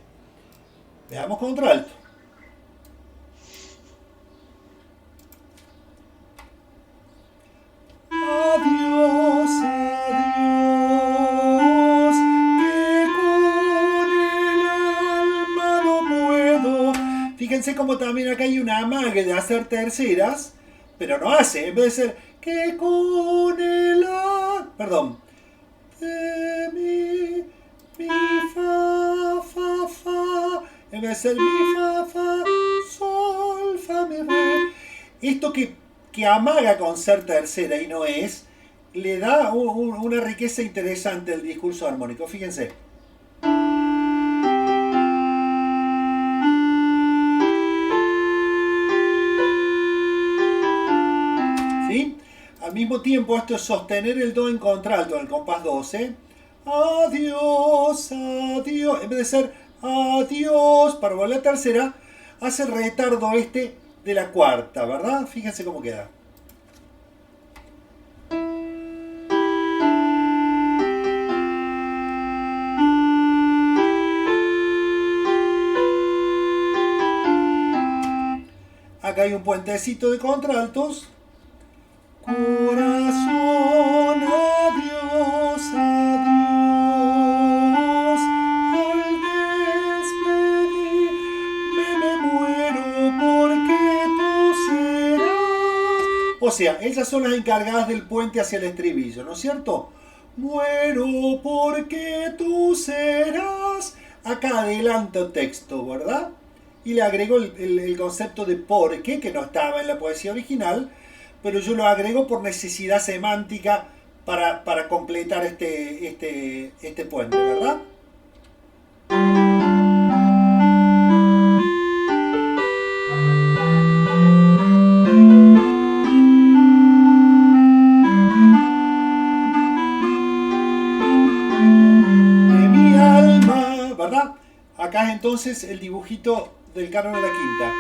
Veamos contralto. Adiós, adiós, que con el alma no puedo. Fíjense como también acá hay una amague de hacer terceras, pero no hace, en vez de ser que con el alma, perdón, de mi fa, fa, fa, en vez de ser mi fa, fa, sol, fa, mi, re. Esto que amaga con ser tercera y no es, le da una riqueza interesante al discurso armónico. Fíjense. ¿Sí? Al mismo tiempo, esto es sostener el do en contralto en el compás 12. Adiós, adiós. En vez de ser adiós para volver a la tercera, hace el retardo este de la cuarta, ¿verdad? Fíjense cómo queda. Acá hay un puentecito de contraltos. Corazón, adiós, adiós. Al despedirme me muero porque tú serás. O sea, ellas son las encargadas del puente hacia el estribillo, ¿no es cierto? Muero porque tú serás. Acá adelanto texto, ¿verdad? Y le agrego el concepto de por qué, que no estaba en la poesía original, pero yo lo agrego por necesidad semántica para completar este puente, ¿verdad? De mi alma, ¿verdad? Acá es entonces el dibujito del canon de la quinta.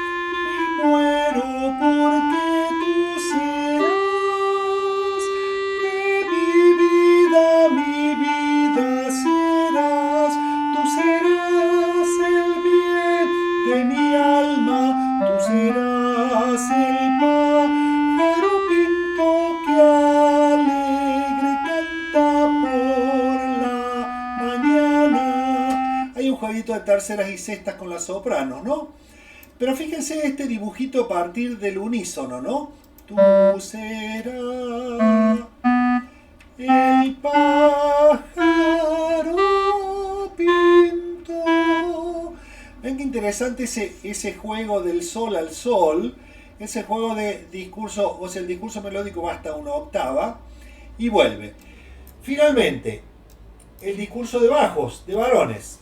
Me muero porque tú serás, de mi vida serás, tú serás el bien de mi alma, tú serás el pájaro pinto que alegre canta por la mañana. Hay un jueguito de terceras y sextas con las sopranos, ¿no? Pero fíjense este dibujito a partir del unísono, ¿no? Tú serás el pájaro pinto. Ven qué interesante ese juego del sol al sol, ese juego de discurso, o sea, el discurso melódico va hasta una octava y vuelve. Finalmente, el discurso de bajos, de varones.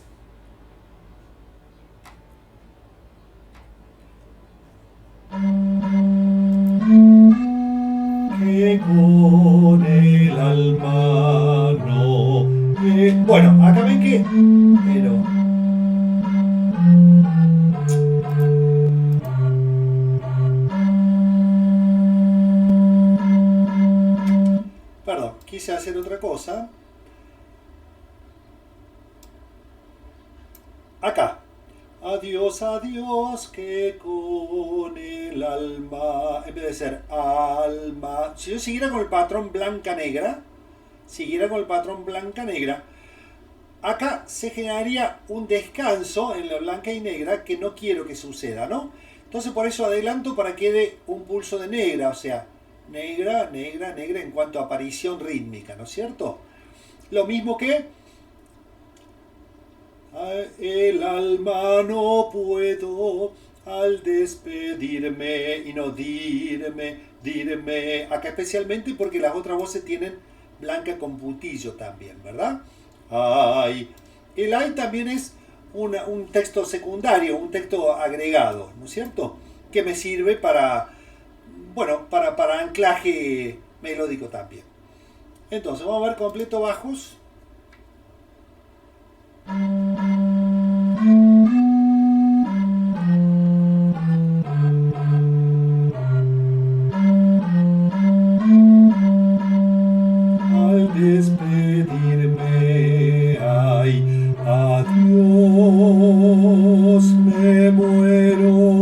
Que con el alma no. Bueno, acá ven que. Pero. Perdón, quise hacer otra cosa. Acá. Adiós, adiós, que con el alma, en vez de ser alma, si yo siguiera con el patrón blanca-negra, acá se generaría un descanso en la blanca y negra que no quiero que suceda, ¿no? Entonces por eso adelanto para que quede un pulso de negra, o sea, negra, negra, negra en cuanto a aparición rítmica, ¿no es cierto? Lo mismo que el alma no puedo al despedirme y no dirme. Acá especialmente porque las otras voces tienen blanca con puntillo también, ¿verdad? Ay. El ay también es un texto secundario, un texto agregado, ¿no es cierto? Que me sirve para bueno, para anclaje melódico también. Entonces, vamos a ver completo bajos. Al despedirme, ay, adiós, me muero.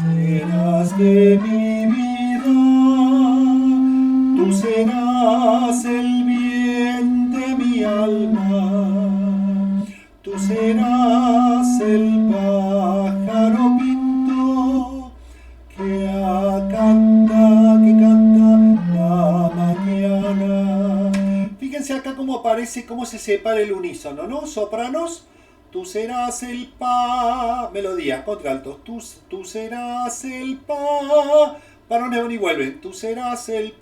Serás de mi vida, tú serás el bien de mi alma, tú serás el pájaro pinto que canta la mañana. Fíjense acá cómo aparece, cómo se separa el unísono, ¿no? Sopranos, tú serás el melodía, contraltos, tú serás el varones van y vuelven, tú serás el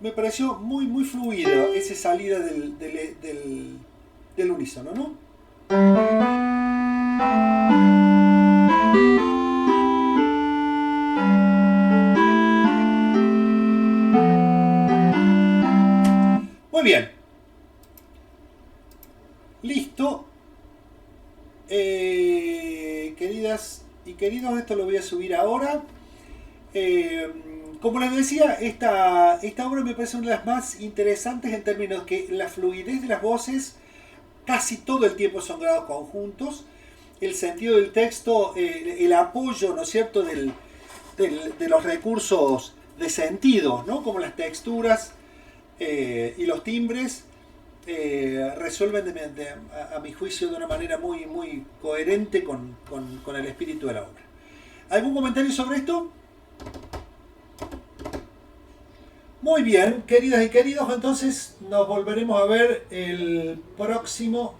Me pareció muy, muy fluido esa salida del unísono, ¿no? Muy bien. Listo. Queridas y queridos, esto lo voy a subir ahora. Como les decía, esta obra me parece una de las más interesantes en términos que la fluidez de las voces casi todo el tiempo son grados conjuntos, el sentido del texto, el apoyo, ¿no es cierto?, de los recursos de sentido, ¿no?, como las texturas y los timbres, resuelven a mi juicio de una manera muy, muy coherente con el espíritu de la obra. ¿Algún comentario sobre esto? Muy bien, queridas y queridos, entonces nos volveremos a ver el próximo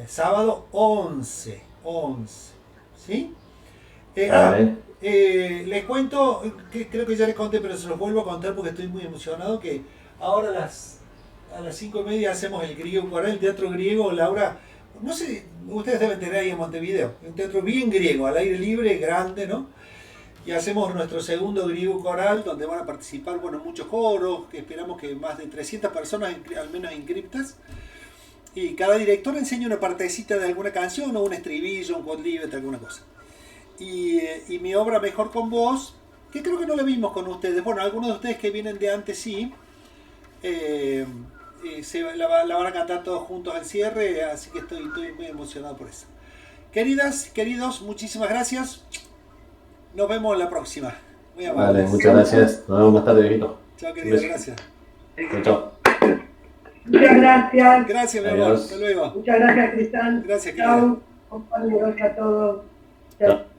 sábado 11, ¿sí? Les cuento, que creo que ya les conté, pero se los vuelvo a contar porque estoy muy emocionado, que ahora a las 5:30 hacemos el griego coral, el teatro griego. Laura, no sé, ustedes deben tener ahí en Montevideo, un teatro bien griego, al aire libre, grande, ¿no? Y hacemos nuestro segundo griego coral, donde van a participar, bueno, muchos coros, que esperamos que más de 300 personas al menos inscriptas. Y cada director enseña una partecita de alguna canción, o un estribillo, un quodlibet, alguna cosa. Y mi obra Mejor con Vos, que creo que no la vimos con ustedes, bueno, algunos de ustedes que vienen de antes sí, la van a cantar todos juntos al cierre, así que estoy muy emocionado por eso. Queridas, queridos, muchísimas gracias. Nos vemos en la próxima. Muy amables. Vale, muchas gracias. Nos vemos más tarde, viejito. Chao, queridos, gracias. Chao. Muchas gracias. Gracias, mi amor. Hasta luego. Muchas gracias, Cristian. Gracias, chao, compañeros, a todos. Chao.